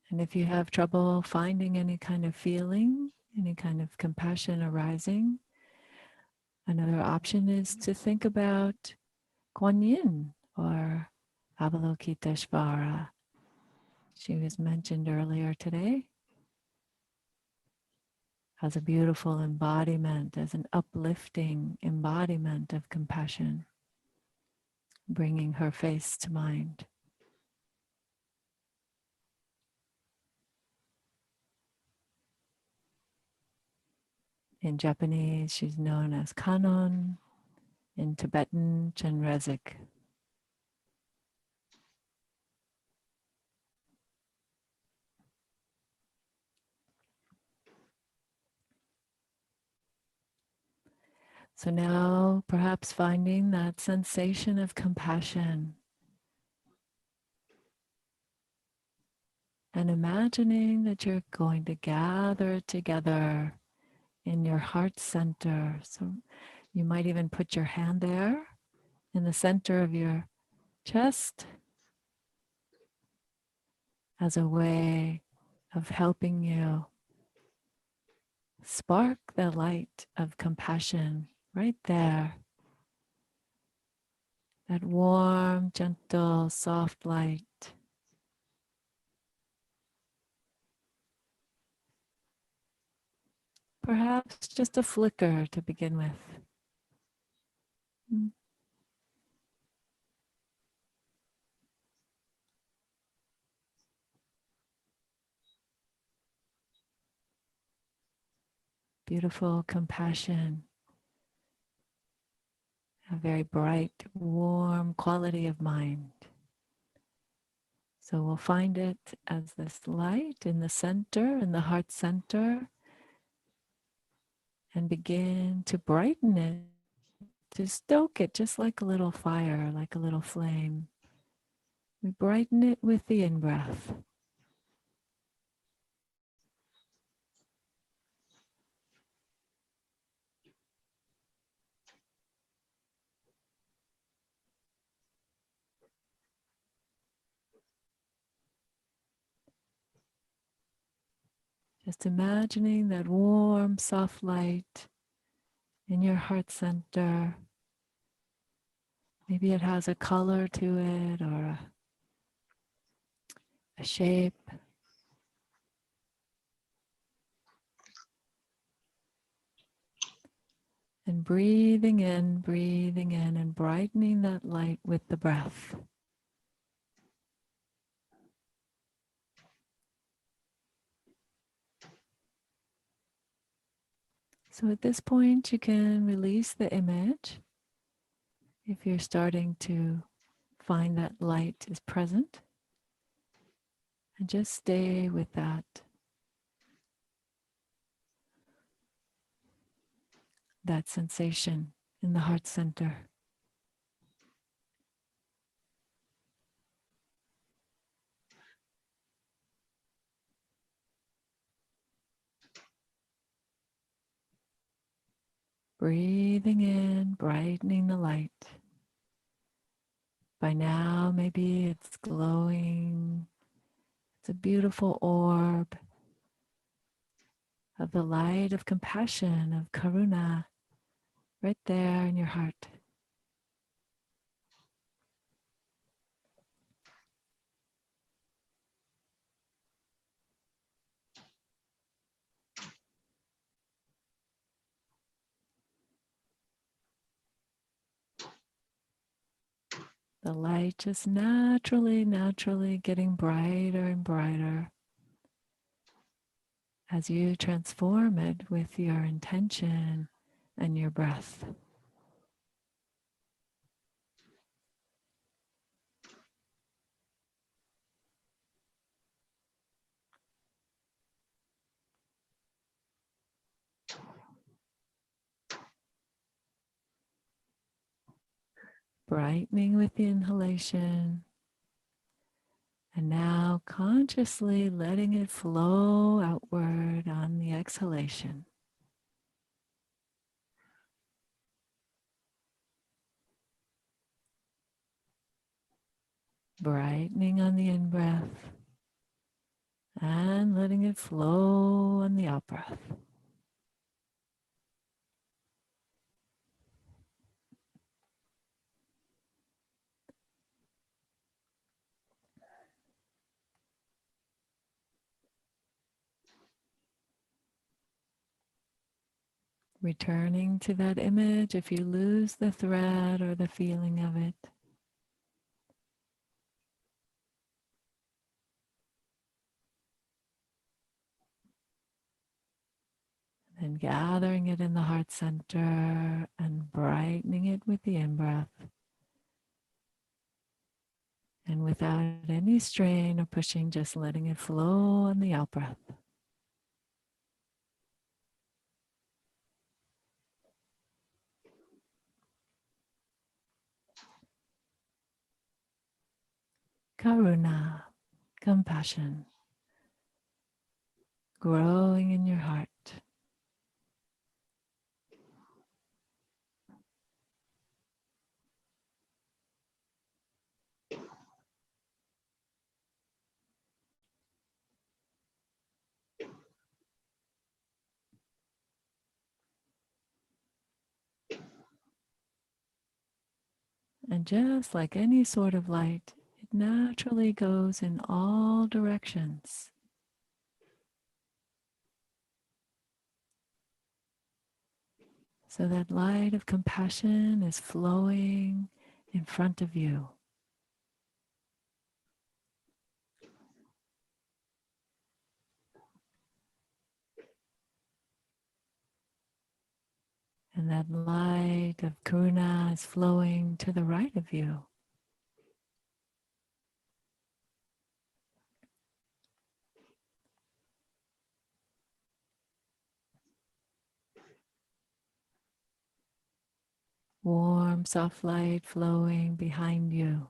And if you have trouble finding any kind of feeling, any kind of compassion arising, another option is to think about Kuan Yin or Avalokiteshvara. She was mentioned earlier today as a beautiful embodiment, as an uplifting embodiment of compassion, bringing her face to mind. In Japanese, she's known as Kanon. In Tibetan, Chenrezig. So now perhaps finding that sensation of compassion and imagining that you're going to gather it together in your heart center. So you might even put your hand there in the center of your chest as a way of helping you spark the light of compassion right there. That warm, gentle, soft light. Perhaps just a flicker to begin with. Beautiful compassion. A very bright, warm quality of mind. So we'll find it as this light in the center, in the heart center, and begin to brighten it, to stoke it just like a little fire, like a little flame. We brighten it with the in-breath. Just imagining that warm, soft light in your heart center. Maybe it has a color to it or a shape. And breathing in, and brightening that light with the breath. So at this point, you can release the image if you're starting to find that light is present. And just stay with that sensation in the heart center. Breathing in, brightening the light. By now, maybe it's glowing. It's a beautiful orb of the light of compassion, of Karuna, right there in your heart. The light just naturally getting brighter and brighter as you transform it with your intention and your breath. Brightening with the inhalation, and now consciously letting it flow outward on the exhalation. Brightening on the in-breath and letting it flow on the out-breath. Returning to that image if you lose the thread or the feeling of it. And gathering it in the heart center and brightening it with the in-breath. And without any strain or pushing, just letting it flow on the out-breath. Karuna, compassion, growing in your heart. And just like any sort of light, it naturally goes in all directions. So that light of compassion is flowing in front of you. And that light of Karuna is flowing to the right of you. Warm, soft light flowing behind you.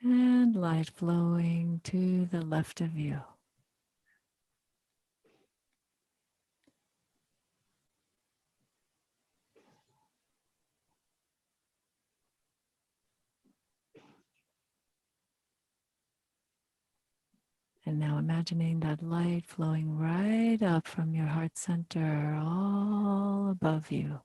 And light flowing to the left of you. And now imagining that light flowing right up from your heart center, all above you.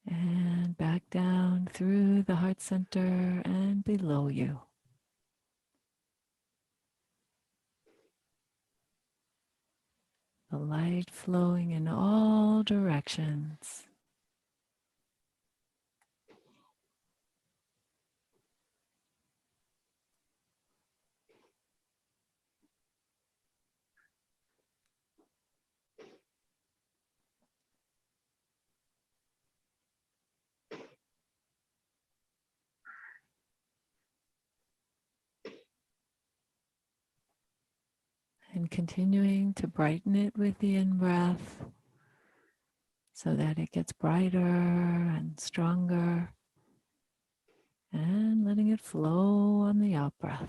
And back down through the heart center and below you. The light flowing in all directions. And continuing to brighten it with the in-breath so that it gets brighter and stronger. And letting it flow on the out-breath.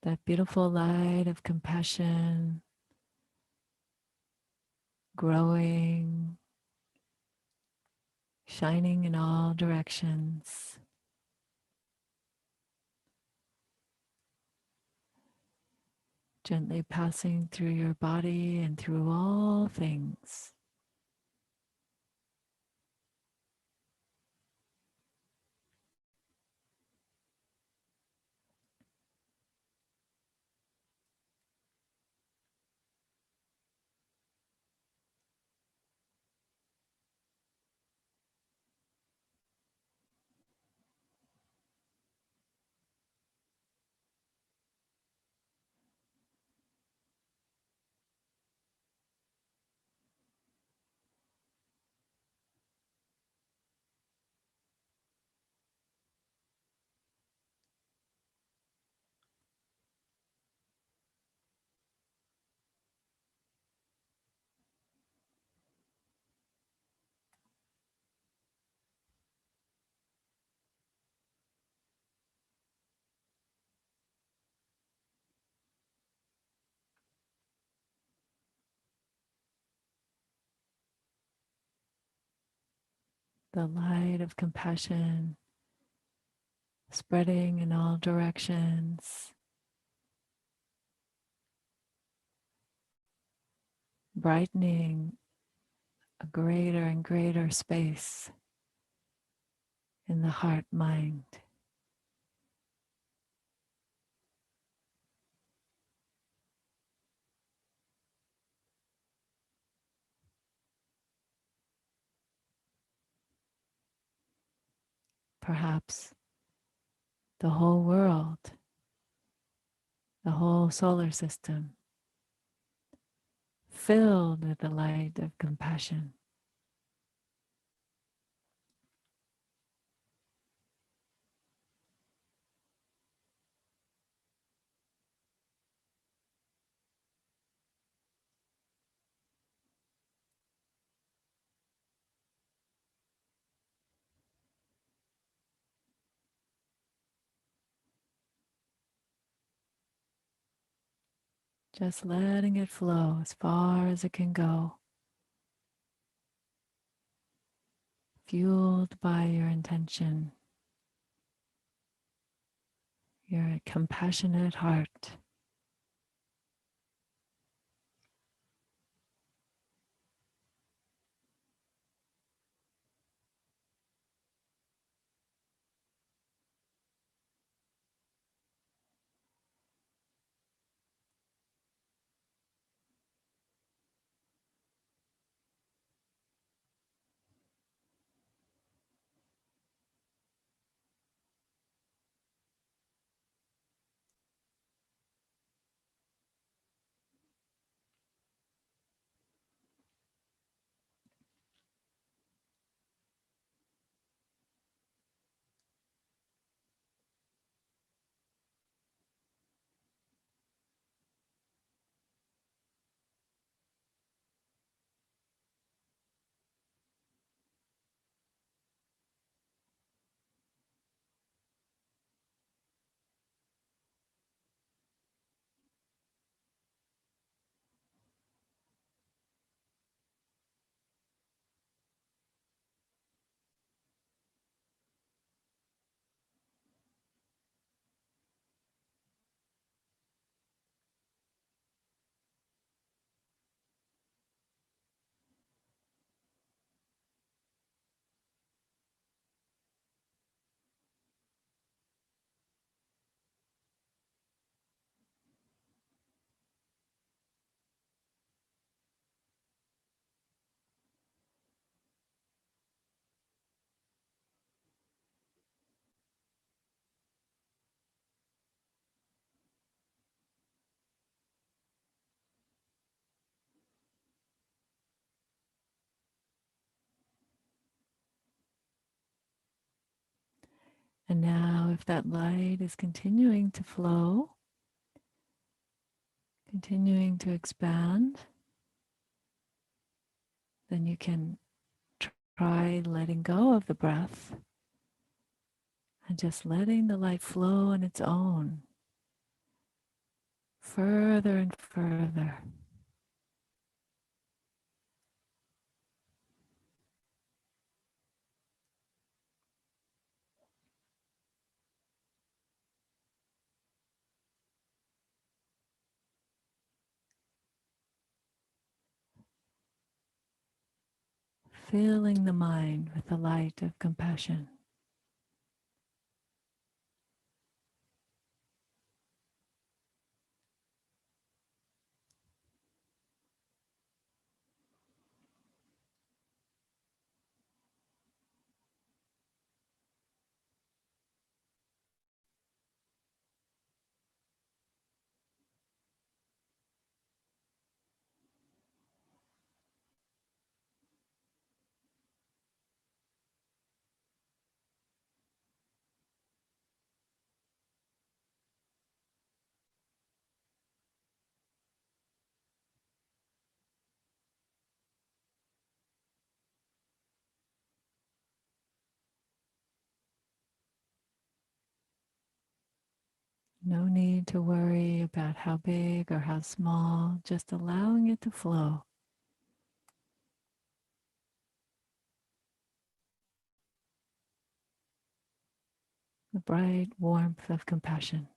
that beautiful light of compassion growing, shining in all directions. Gently passing through your body and through all things. The light of compassion spreading in all directions, brightening a greater and greater space in the heart mind. Perhaps the whole world, the whole solar system, filled with the light of compassion. Just letting it flow as far as it can go, fueled by your intention, your compassionate heart. And now, if that light is continuing to flow, continuing to expand, then you can try letting go of the breath and just letting the light flow on its own, further and further. Filling the mind with the light of compassion. No need to worry about how big or how small, just allowing it to flow. The bright warmth of compassion.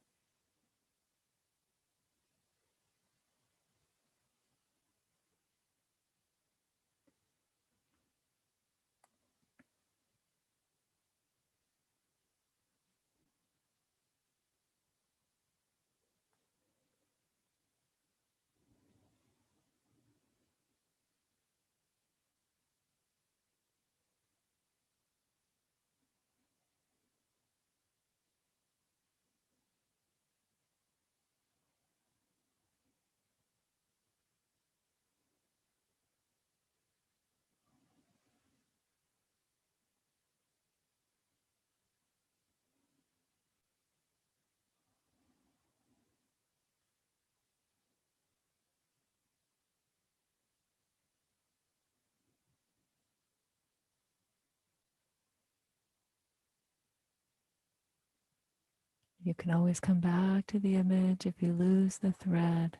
You can always come back to the image if you lose the thread.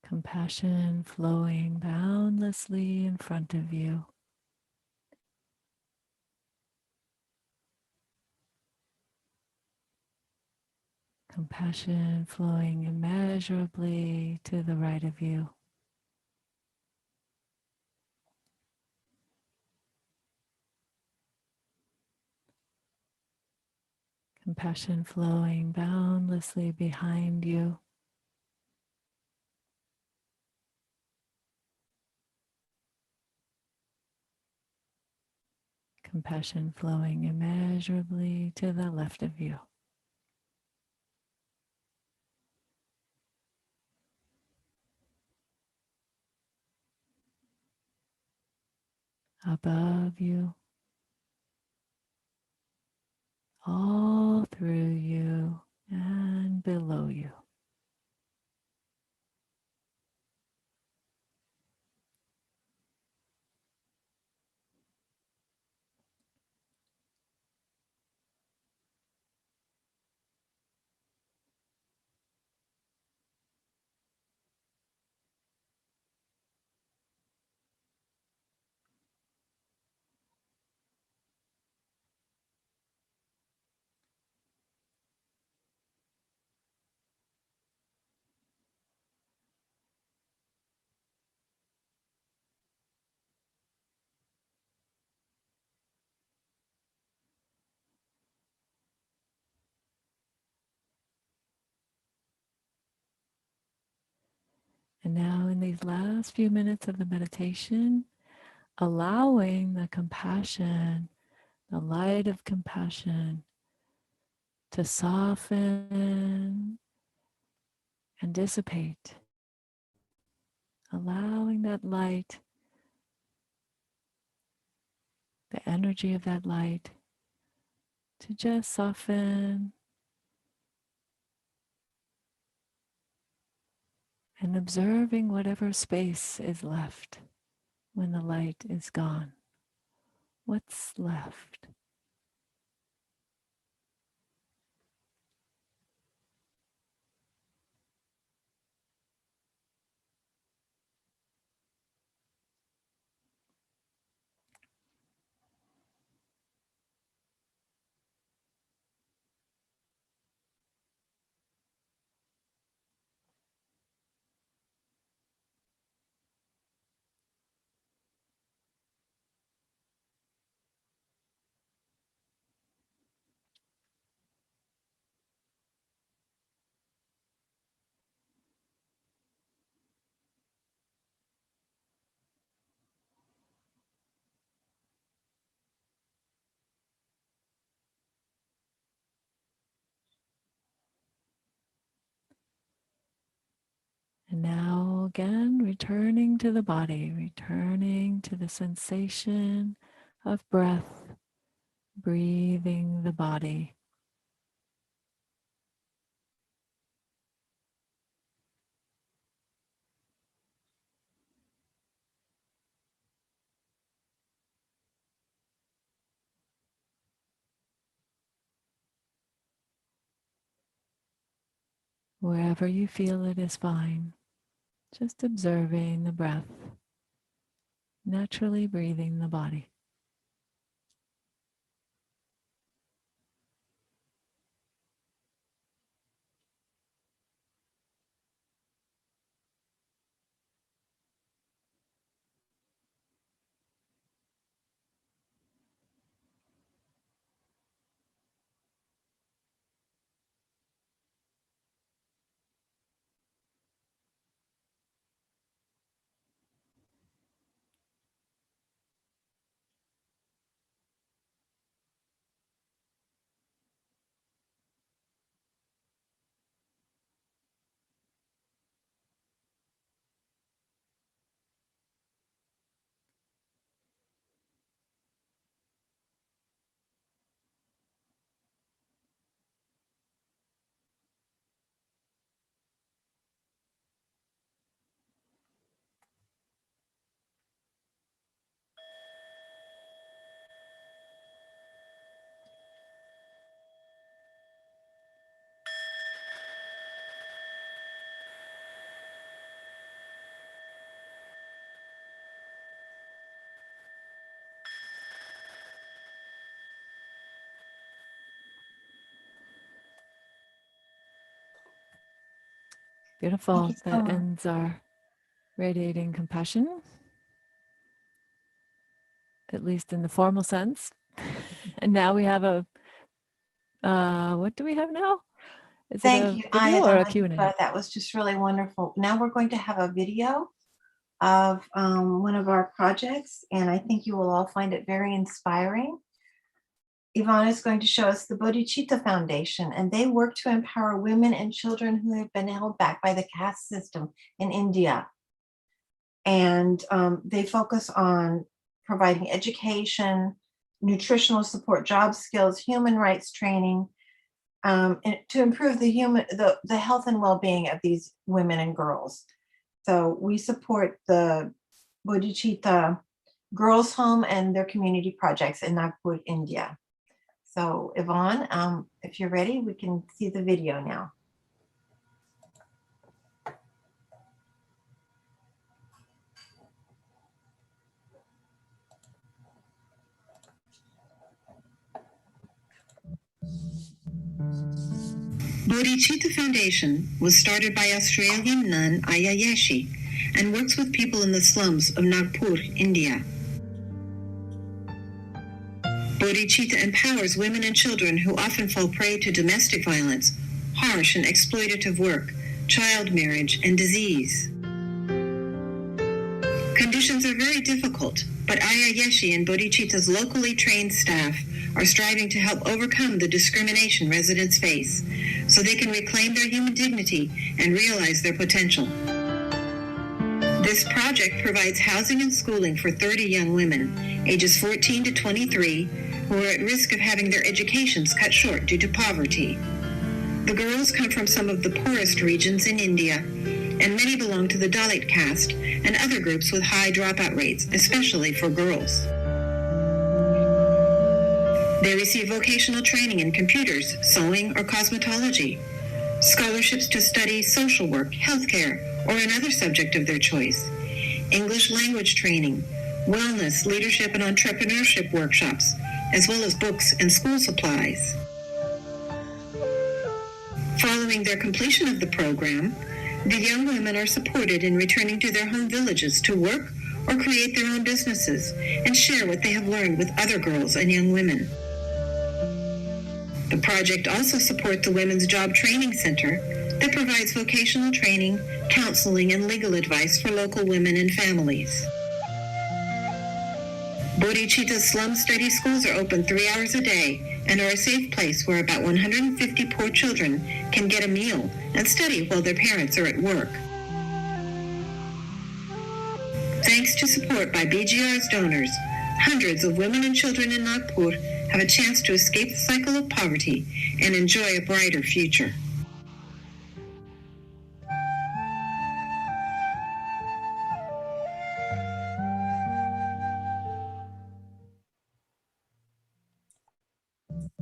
Compassion flowing boundlessly in front of you. Compassion flowing immeasurably to the right of you. Compassion flowing boundlessly behind you. compassion flowing immeasurably to the left of you. Above you, all through you, and below you. And now in these last few minutes of the meditation, allowing the compassion, the light of compassion to soften and dissipate. Allowing that light, the energy of that light, to just soften and observing whatever space is left when the light is gone. What's left? And now again, returning to the body, returning to the sensation of breath, breathing the body. Wherever you feel it is fine. Just observing the breath, naturally breathing the body. Beautiful. Thank you so That much. ends our radiating compassion, at least in the formal sense. And now we have a, what do we have now? Is it Thank a you, video or a Q&A? That was just really wonderful. Now we're going to have a video of one of our projects, and I think you will all find it very inspiring. Yvonne is going to show us the Bodhicitta Foundation, and they work to empower women and children who have been held back by the caste system in India. And they focus on providing education, nutritional support, job skills, human rights training, and to improve the health and well-being of these women and girls. So we support the Bodhicitta Girls Home and their community projects in Nagpur, India. So Yvonne, if you're ready, we can see the video now. Bodhicitta Foundation was started by Australian nun Aya Yeshi and works with people in the slums of Nagpur, India. Bodhicitta empowers women and children who often fall prey to domestic violence, harsh and exploitative work, child marriage, and disease. Conditions are very difficult, but Aya Yeshi and Bodhicitta's locally trained staff are striving to help overcome the discrimination residents face so they can reclaim their human dignity and realize their potential. This project provides housing and schooling for 30 young women, ages 14 to 23, who are at risk of having their educations cut short due to poverty. The girls come from some of the poorest regions in India, and many belong to the Dalit caste and other groups with high dropout rates, especially for girls. They receive vocational training in computers, sewing, or cosmetology, scholarships to study social work, healthcare, or another subject of their choice, English language training, wellness, leadership, and entrepreneurship workshops, as well as books and school supplies. Following their completion of the program, the young women are supported in returning to their home villages to work or create their own businesses and share what they have learned with other girls and young women. The project also supports the Women's Job Training Center that provides vocational training, counseling, and legal advice for local women and families. Bodhicitta's slum study schools are open 3 hours a day and are a safe place where about 150 poor children can get a meal and study while their parents are at work. Thanks to support by BGR's donors, hundreds of women and children in Nagpur have a chance to escape the cycle of poverty and enjoy a brighter future.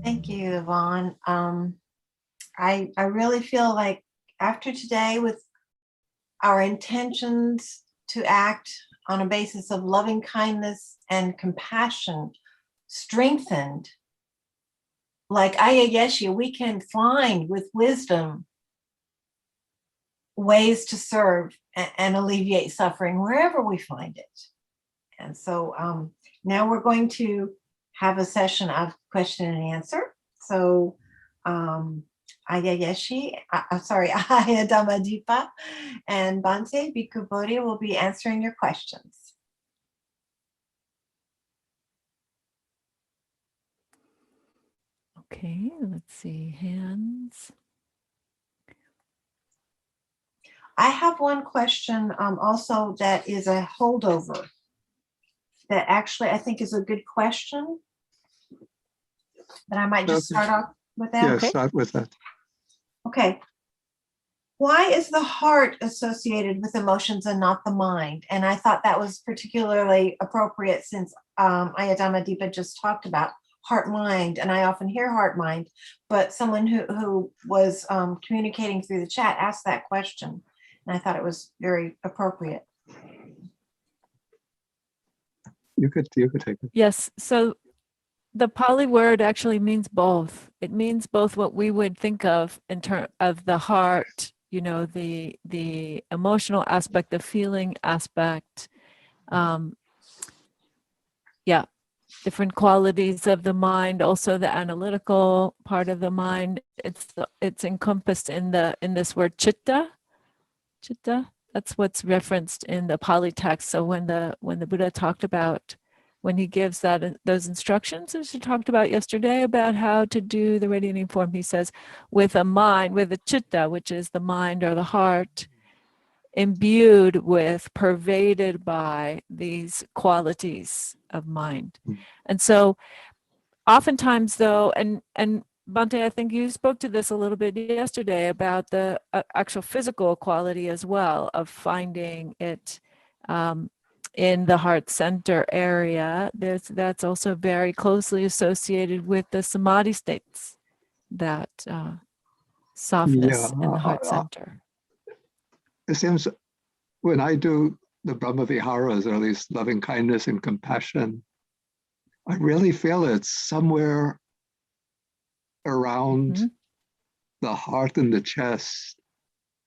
Thank you, Yvonne. I really feel like after today, with our intentions to act on a basis of loving kindness and compassion strengthened, like Aya Yeshi, we can find with wisdom ways to serve and alleviate suffering wherever we find it. And so now we're going to have a session of question and answer. So Aya Yeshi, Aya Dhamadipa and Bhante Bhikkhu Bodhi will be answering your questions. Okay, let's see, hands. I have one question also that is a holdover that actually I think is a good question. That I might just start off with that. Yeah, Okay. start with that. Okay. Why is the heart associated with emotions and not the mind? And I thought that was particularly appropriate since Ayadama Deepa just talked about heart mind, and I often hear heart mind, but someone who was communicating through the chat asked that question, and I thought it was very appropriate. You could take it. Yes, so the Pali word actually means both. It means both what we would think of in terms of the heart, you know, the emotional aspect, the feeling aspect, yeah, different qualities of the mind, also the analytical part of the mind. It's encompassed in this word chitta. Chitta, that's what's referenced in the Pali text. So when the Buddha talked about when he gives those instructions, as we talked about yesterday, about how to do the radiating form. He says, with a mind, with a chitta, which is the mind or the heart, imbued with, pervaded by these qualities of mind. And so oftentimes though, and Bhante, I think you spoke to this a little bit yesterday about the actual physical quality as well of finding it in the heart center area. That's also very closely associated with the samadhi states, that softness in the heart center. It seems when I do the Brahma Viharas, or at least loving kindness and compassion, I really feel it's somewhere around the heart and the chest.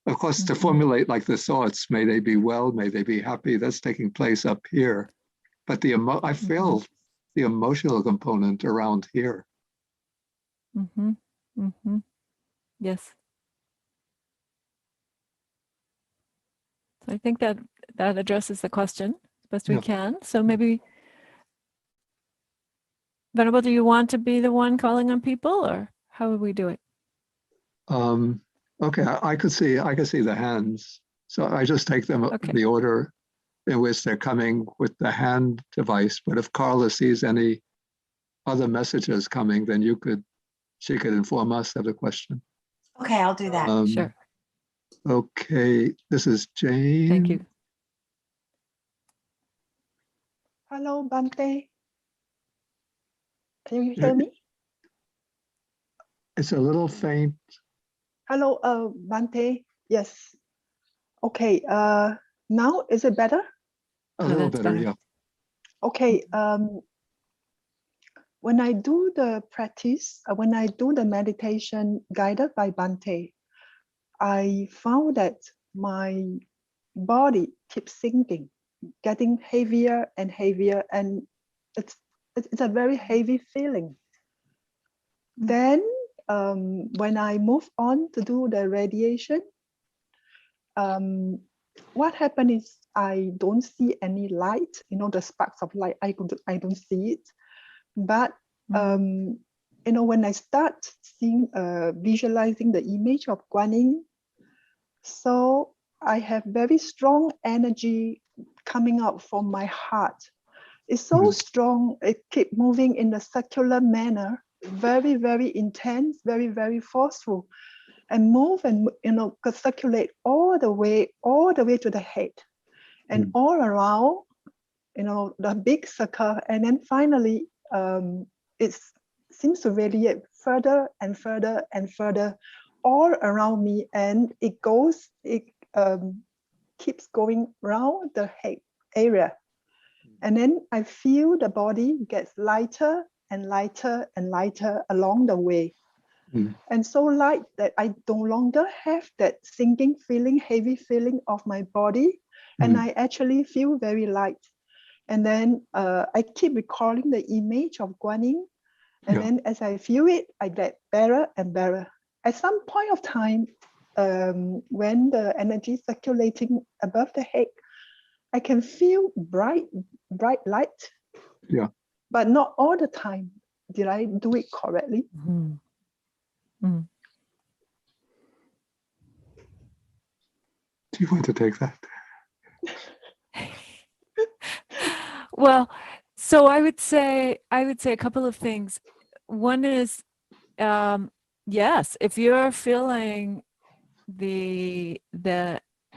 Of course, to formulate like the thoughts, may they be well, may they be happy, that's taking place up here. But I feel the emotional component around here. Yes. So I think that addresses the question as best we can. So maybe, Venerable, do you want to be the one calling on people, or how would we do it? Okay, I could see the hands. So I just take them in the order in which they're coming with the hand device. But if Carla sees any other messages coming, then she could inform us of the question. Okay, I'll do that. Sure. Okay, this is Jane. Thank you. Hello, Bhante. Can you hear me? It's a little faint. Hello, Bhante. Yes. Okay. Now is it better? A little better, yeah. Okay. When I do the practice, when I do the meditation guided by Bhante, I found that my body keeps sinking, getting heavier and heavier, and it's a very heavy feeling. Then when I move on to do the radiation, what happened is I don't see any light, the sparks of light, I don't see it. But when I start seeing, visualizing the image of Guan Yin, so I have very strong energy coming out from my heart. It's so strong, it keeps moving in a circular manner, very, very intense, very, very forceful, and move and circulate all the way to the head, and all around, the big circle, and then finally it seems to radiate further and further and further all around me, and it keeps going around the head area. And then I feel the body gets lighter and lighter and lighter along the way. And so light that I no longer have that sinking feeling, heavy feeling of my body. And I actually feel very light. And then I keep recalling the image of Guan Yin. And then as I feel it, I get better and better. At some point of time, when the energy is circulating above the head, I can feel bright light. Yeah. But not all the time. Did I do it correctly? Do you want to take that? Well, so I would say a couple of things. One is, yes, if you're feeling the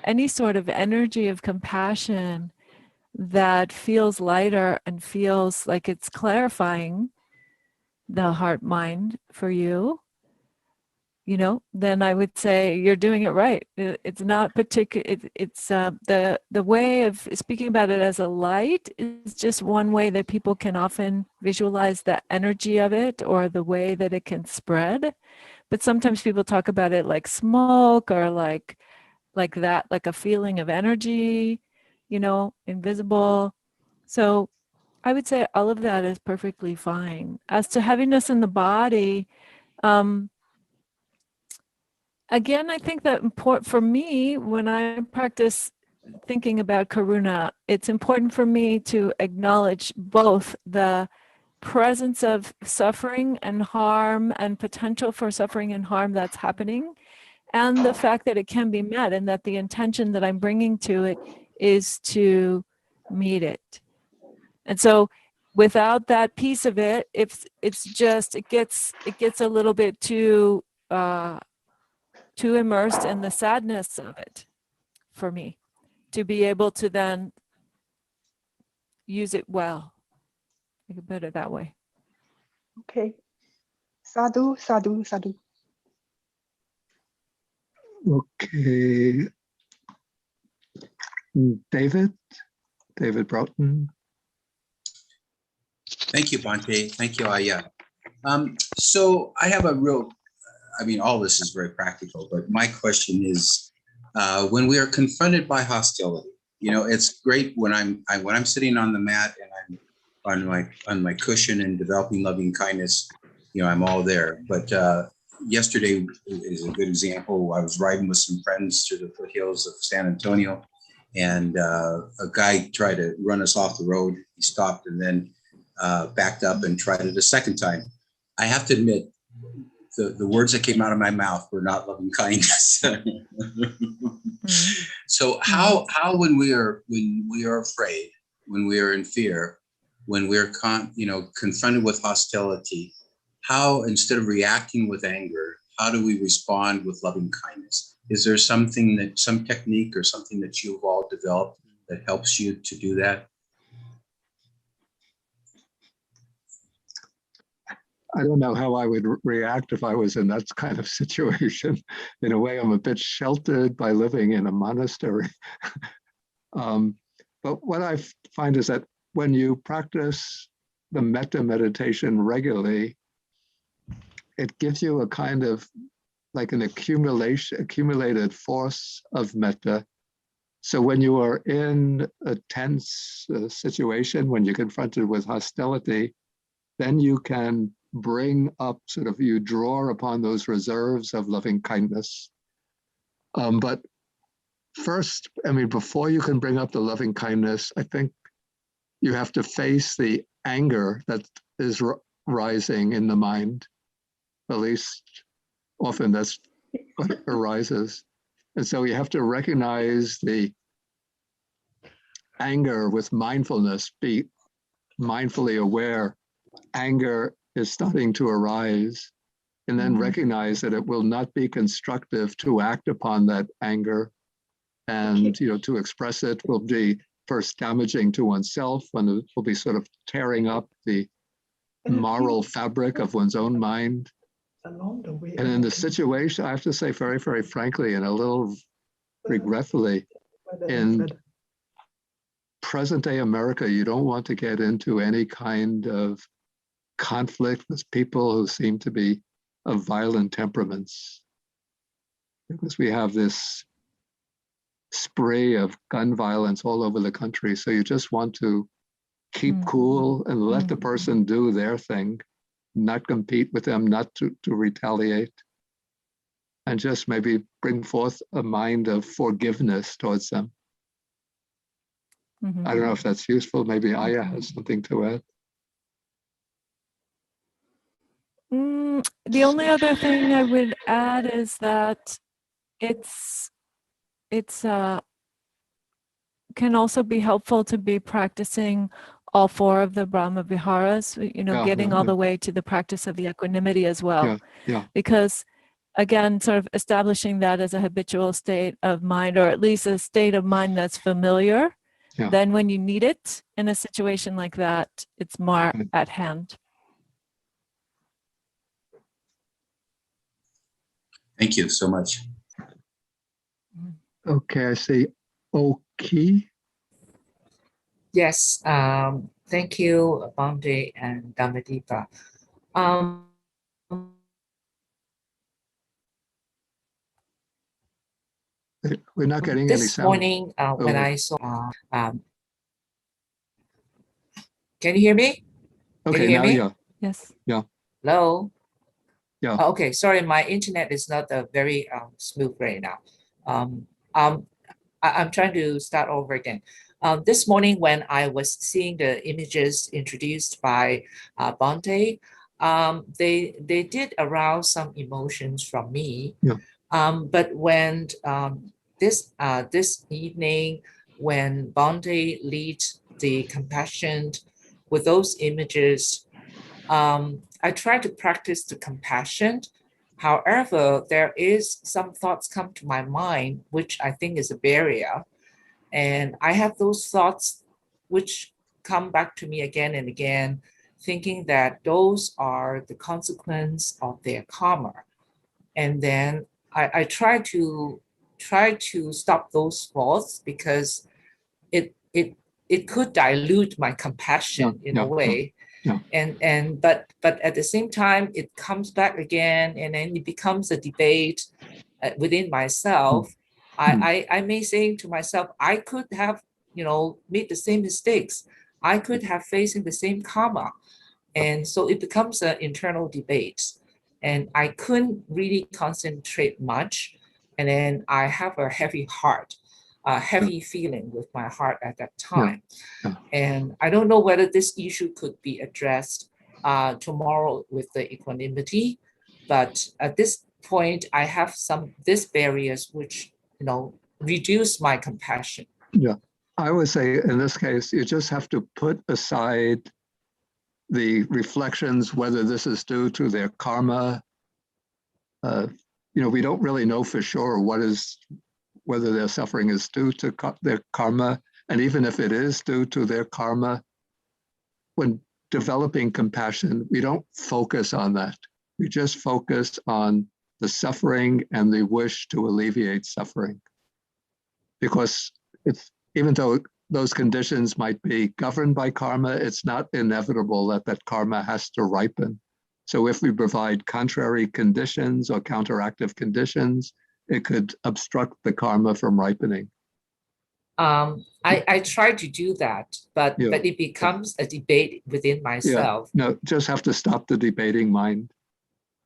any sort of energy of compassion that feels lighter and feels like it's clarifying the heart mind for you, then I would say you're doing it right. It's not particular. It's the way of speaking about it as a light is just one way that people can often visualize the energy of it, or the way that it can spread. But sometimes people talk about it like smoke, or like that, like a feeling of energy, invisible. So I would say all of that is perfectly fine. As to heaviness in the body, again, I think that important for me when I practice thinking about Karuna, it's important for me to acknowledge both the presence of suffering and harm and potential for suffering and harm that's happening, and the fact that it can be met, and that the intention that I'm bringing to it is to meet it. And so without that piece of it, if it's just, it gets a little bit too immersed in the sadness of it for me to be able to then use it well. I can put it that way. Okay. Sadhu, sadhu, sadhu. Okay. David Broughton. Thank you, Bhante. Thank you, Aya. So I have a real, I mean, all this is very practical, but my question is, when we are confronted by hostility, you know, it's great when I'm sitting on the mat and I'm on my cushion and developing loving kindness, you know, I'm all there. But yesterday is a good example. I was riding with some friends through the foothills of San Antonio, and a guy tried to run us off the road. He stopped and then backed up and tried it a second time. I have to admit, the words that came out of my mouth were not loving kindness. So how when we are afraid, when we are in fear, when we're confronted with hostility, how, instead of reacting with anger, how do we respond with loving kindness? Is there some technique or something that you've all developed that helps you to do that? I don't know how I would react if I was in that kind of situation. In a way, I'm a bit sheltered by living in a monastery. But what I find is that when you practice the metta meditation regularly, it gives you a kind of like an accumulated force of metta. So when you are in a tense situation, when you're confronted with hostility, then you can bring up, you draw upon those reserves of loving kindness. But first, before you can bring up the loving kindness, I think you have to face the anger that is rising in the mind. At least often that's what arises. And so you have to recognize the anger with mindfulness, be mindfully aware. Anger is starting to arise, and then recognize that it will not be constructive to act upon that anger, and to express it will be first damaging to oneself, and it will be sort of tearing up the moral fabric of one's own mind. Along the way, And in the situation, I have to say very, very frankly, and a little regretfully, in present day America, you don't want to get into any kind of conflict with people who seem to be of violent temperaments, because we have this spree of gun violence all over the country. So you just want to keep cool and let the person do their thing, not compete with them, not to retaliate, and just maybe bring forth a mind of forgiveness towards them. I don't know if that's useful. Maybe Aya has something to add. The only other thing I would add is that it's can also be helpful to be practicing all four of the Brahma Viharas, getting all the way to the practice of the equanimity as well. Because again, sort of establishing that as a habitual state of mind, or at least a state of mind that's familiar, then when you need it in a situation like that, it's more at hand. Thank you so much. Okay, I see Oki. Yes, thank you, Bhante and Dhammadeva. We're not getting any This sound. morning, when I saw, can you hear me? Okay, can you hear now, me? Yes. Yeah. Hello? Yeah. Oh, okay, sorry, my internet is not very smooth right now. I'm trying to start over again. This morning when I was seeing the images introduced by Bhante, they did arouse some emotions from me. Yeah. But when this evening, when Bhante leads the compassion with those images, I try to practice the compassion. However, there is some thoughts come to my mind, which I think is a barrier. And I have those thoughts which come back to me again and again, thinking that those are the consequence of their karma. And then I try to stop those thoughts because it could dilute my compassion in a way. But at the same time it comes back again, and then it becomes a debate within myself. I may say to myself, I could have made the same mistakes, I could have facing the same karma, and so it becomes an internal debate, and I couldn't really concentrate much, and then I have a heavy heart, a heavy feeling with my heart at that time. And I don't know whether this issue could be addressed tomorrow with the equanimity, but at this point, I have these barriers which reduce my compassion. Yeah, I would say in this case, you just have to put aside the reflections, whether this is due to their karma. We don't really know for sure whether their suffering is due to their karma. And even if it is due to their karma, when developing compassion, we don't focus on that. We just focus on the suffering and the wish to alleviate suffering. Because even though those conditions might be governed by karma, it's not inevitable that karma has to ripen. So if we provide contrary conditions or counteractive conditions, it could obstruct the karma from ripening. I try to do that, but it becomes a debate within myself. No, just have to stop the debating mind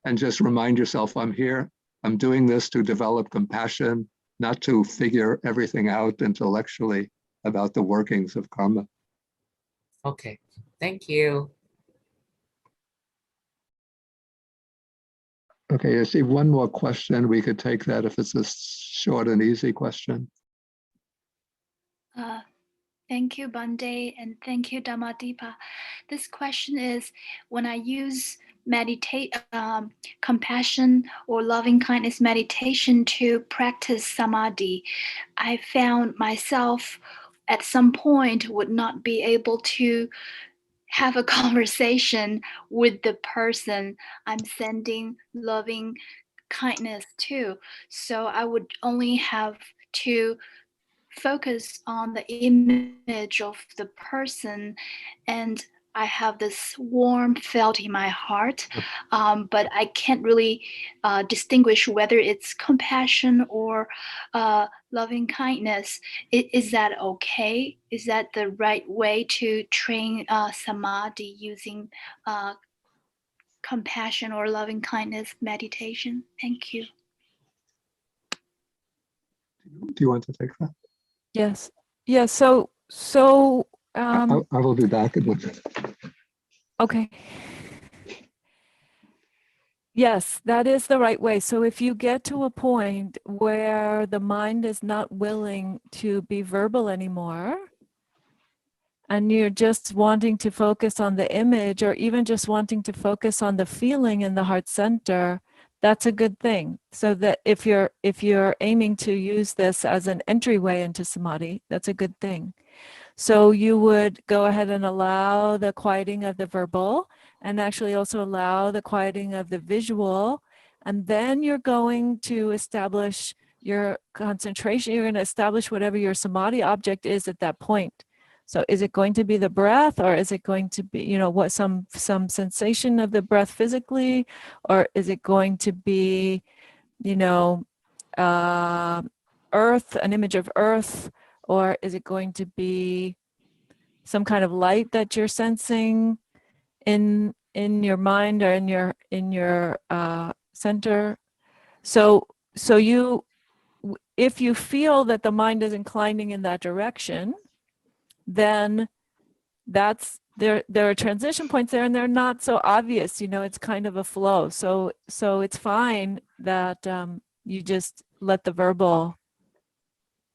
and just remind yourself, I'm here, I'm doing this to develop compassion, not to figure everything out intellectually about the workings of karma. Okay, thank you. Okay, I see one more question. We could take that if it's a short and easy question. Thank you, Bande, and thank you, Dhammadeepa. This question is, when I use compassion or loving kindness meditation to practice samadhi, I found myself at some point would not be able to have a conversation with the person I'm sending loving kindness to. So I would only have to focus on the image of the person, and I have this warm felt in my heart, but I can't really distinguish whether it's compassion or loving kindness. Is that okay? Is that the right way to train samadhi using compassion or loving kindness meditation? Thank you. Do you want to take that? Yes. Yeah. So I will be back in 1 minute. okay. Yes, that is the right way. So if you get to a point where the mind is not willing to be verbal anymore, and you're just wanting to focus on the image, or even just wanting to focus on the feeling in the heart center, that's a good thing. So that if you're aiming to use this as an entryway into samadhi, that's a good thing. So you would go ahead and allow the quieting of the verbal, and actually also allow the quieting of the visual. And then you're going to establish your concentration. You're going to establish whatever your samadhi object is at that point. So is it going to be the breath, or is it going to be, what some sensation of the breath physically, or is it going to be, earth, an image of earth, or is it going to be some kind of light that you're sensing in your mind or in your center? So you, if you feel that the mind is inclining in that direction, then there are transition points there, and they're not so obvious. It's kind of a flow. So it's fine that you just let the verbal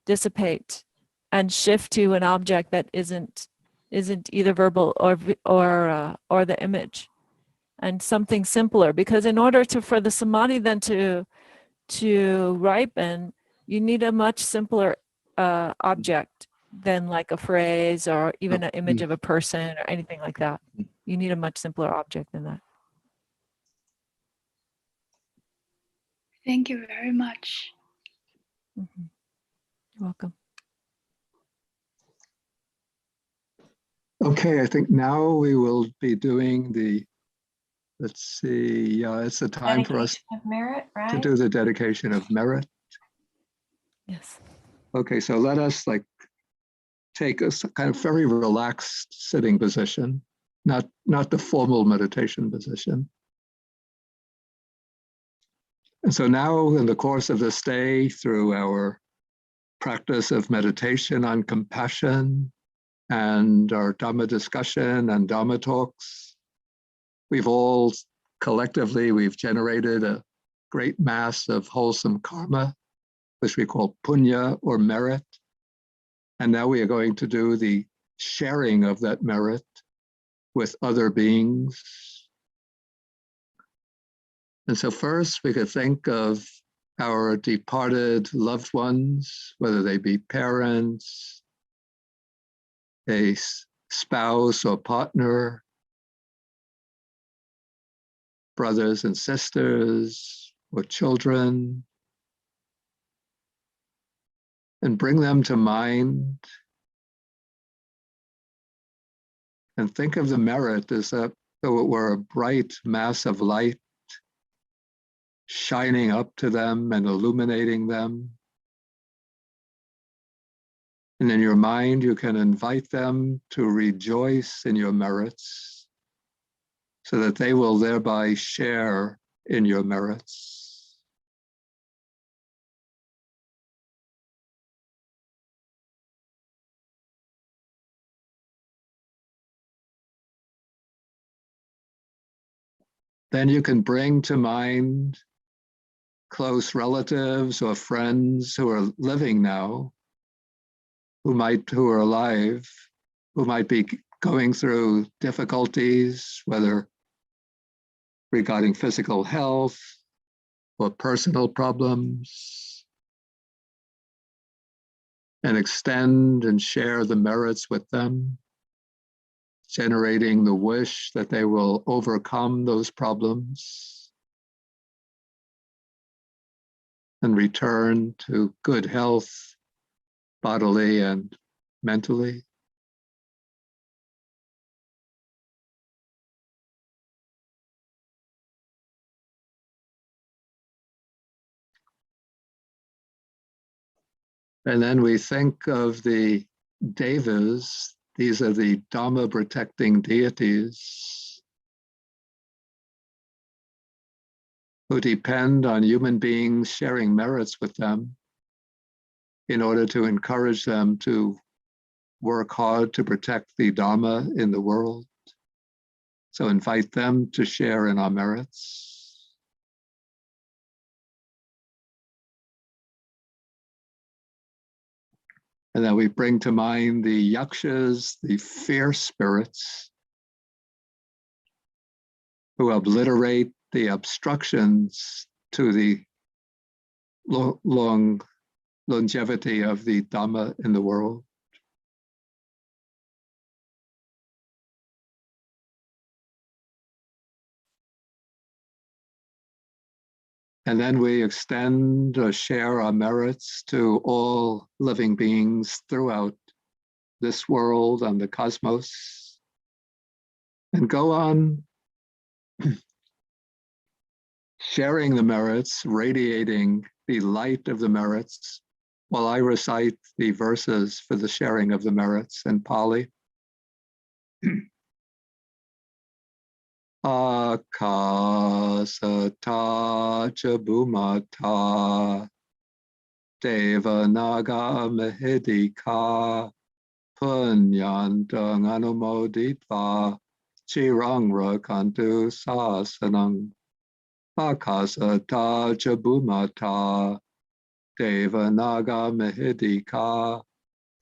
dissipate and shift to an object that isn't either verbal or the image, and something simpler. Because in order for the samadhi then to ripen, you need a much simpler object than like a phrase or even an image of a person or anything like that. You need a much simpler object than that. Thank you very much. Mm-hmm. You're welcome. Okay, I think now we will be doing the, let's see, it's the time for us Dedication of merit, right? to do the dedication of merit. Yes. Okay, so let us take a kind of very relaxed sitting position, not the formal meditation position. And so now in the course of this day, through our practice of meditation on compassion and our Dhamma discussion and Dhamma talks, we've all collectively, we've generated a great mass of wholesome karma, which we call punya or merit. And now we are going to do the sharing of that merit with other beings. And so first we could think of our departed loved ones, whether they be parents, a spouse or partner, brothers and sisters, or children, and bring them to mind and think of the merit as though it were a bright mass of light shining up to them and illuminating them. And in your mind, you can invite them to rejoice in your merits so that they will thereby share in your merits. Then you can bring to mind close relatives or friends who are living now, who are alive, who might be going through difficulties, whether regarding physical health or personal problems, and extend and share the merits with them, generating the wish that they will overcome those problems and return to good health, bodily and mentally. And then we think of the devas. These are the Dhamma protecting deities who depend on human beings sharing merits with them in order to encourage them to work hard to protect the Dhamma in the world. So invite them to share in our merits. And then we bring to mind the yakshas, the fierce spirits, who obliterate the obstructions to the longevity of the Dhamma in the world. And then we extend or share our merits to all living beings throughout this world and the cosmos, and go on sharing the merits, radiating the light of the merits, while I recite the verses for the sharing of the merits in Pali. Akasata cha bhumata Deva Naga Mahidika Punyantang Anumoditva Chirang Rakantu Sasanang Akasata Jabumata Deva Naga Mahidika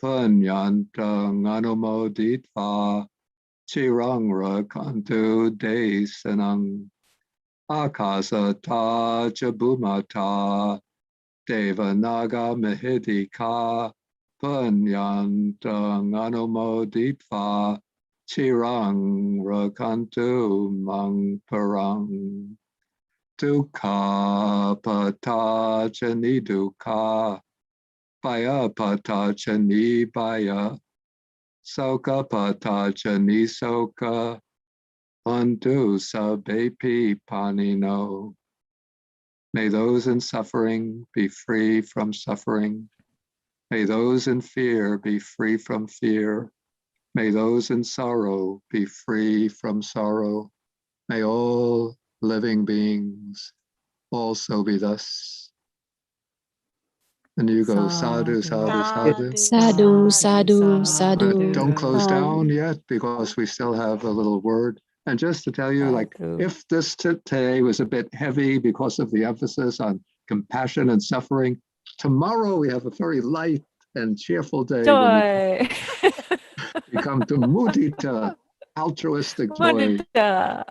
Punyantang Anumoditva Chirang Rakantu Desanang Akasata Jabumata Deva Naga Mahidika Punyantang Anumoditva Chirang Rakantu Mangparang Dukha Pata Chani Dukha Baya Pata Chani Baya Soka Pata Chani Soka Undu Sabepi Panino. May those in suffering be free from suffering. May those in fear be free from fear. May those in sorrow be free from sorrow. May all living beings also be thus. And you go sadhu, sadhu, sadhu. Sadhu, sadhu, sadhu. Don't close down yet because we still have a little word. And just to tell you, like, if this today was a bit heavy because of the emphasis on compassion and suffering, tomorrow we have a very light and cheerful day. Joy. We come to mudita, altruistic joy. Oh,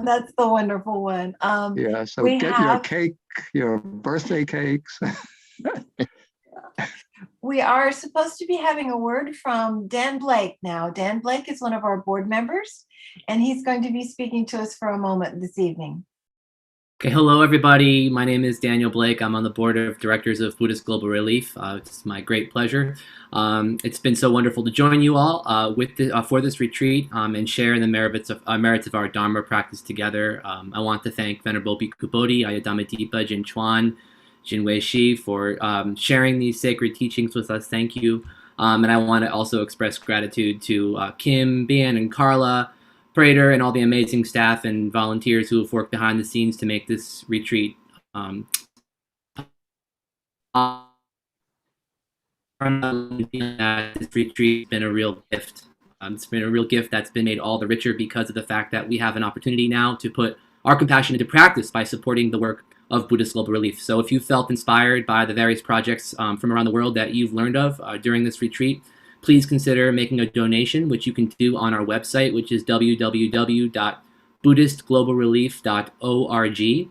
that's the wonderful one. Yeah, so get your cake, your birthday cakes. We are supposed to be having a word from Dan Blake now. Dan Blake is one of our board members, and he's going to be speaking to us for a moment this evening. Okay, hello everybody. My name is Daniel Blake. I'm on the board of directors of Buddhist Global Relief. It's my great pleasure. It's been so wonderful to join you all for this retreat and share in the merits of our Dharma practice together. I want to thank Venerable Bhikkhu Bodhi, Ayodhama Dipa, Jin Chuan, Jin Wei Shi for sharing these sacred teachings with us. Thank you. And I want to also express gratitude to Kim, Bian, and Carla, Prater, and all the amazing staff and volunteers who have worked behind the scenes to make this retreat this retreat has been a real gift. It's been a real gift that's been made all the richer because of the fact that we have an opportunity now to put our compassion into practice by supporting the work of Buddhist Global Relief. So if you felt inspired by the various projects from around the world that you've learned of during this retreat, please consider making a donation, which you can do on our website, which is www.buddhistglobalrelief.org.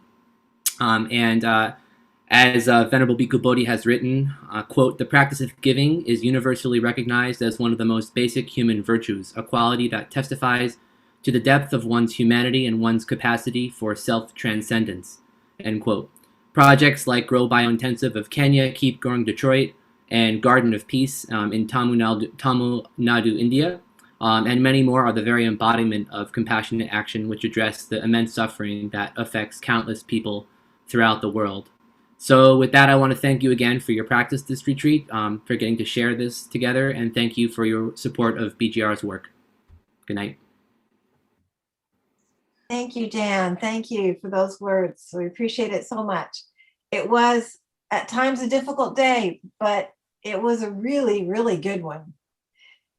As Venerable Bhikkhu Bodhi has written, quote, "The practice of giving is universally recognized as one of the most basic human virtues, a quality that testifies to the depth of one's humanity and one's capacity for self-transcendence," end quote. Projects like Grow Biointensive of Kenya, Keep Growing Detroit, and Garden of Peace in Tamil Nadu, India, and many more are the very embodiment of compassionate action which address the immense suffering that affects countless people throughout the world. So with that, I want to thank you again for your practice this retreat, for getting to share this together, and thank you for your support of BGR's work. Good night. Thank you, Dan. Thank you for those words. We appreciate it so much. It was at times a difficult day, but it was a really, really good one.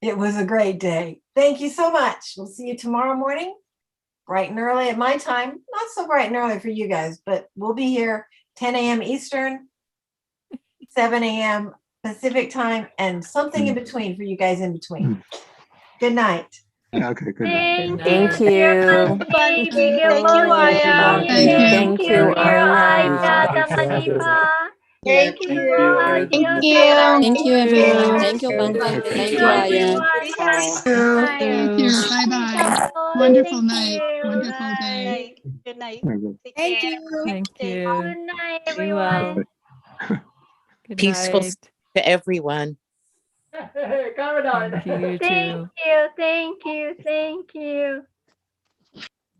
It was a great day. Thank you so much. We'll see you tomorrow morning, bright and early at my time. Not so bright and early for you guys, but we'll be here 10 a.m. Eastern, 7 a.m. Pacific time, and something in between for you guys in between. Good night. Okay, good night. Thank you. Thank you, Aya. Thank you, Aya. Thank you. Thank you, everyone. Thank you, Bante. Thank you, Aya. Thank you. Bye-bye. Wonderful night. Wonderful day. Good night. Thank you. Thank you. Good night, Be well. everyone. Good Peaceful night. to everyone. Thank you, Thank you, thank you, thank you.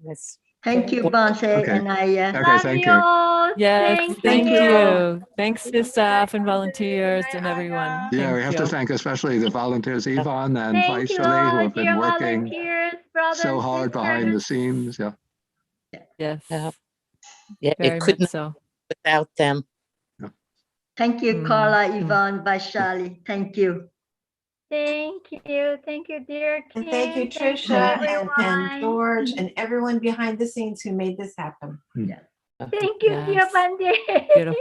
Yes. Thank you, Bante and Aya. Okay, Love thank you you. all. Yes, thank you. you. Thanks to staff and volunteers and everyone. Yeah, we have to you. thank especially the volunteers, Yvonne and Thank you Vaishali, who all, have been dear working volunteers, brothers so and hard behind the scenes. Yeah. Yes, Yeah, very it could much not so. without them. Thank you, Carla, Yvonne, Vaishali. Thank you. Thank you. Thank you, dear Kim. And thank you, Thank Trisha and everyone. George and everyone behind the scenes who made this happen. Thank you, dear Pandey. Beautiful.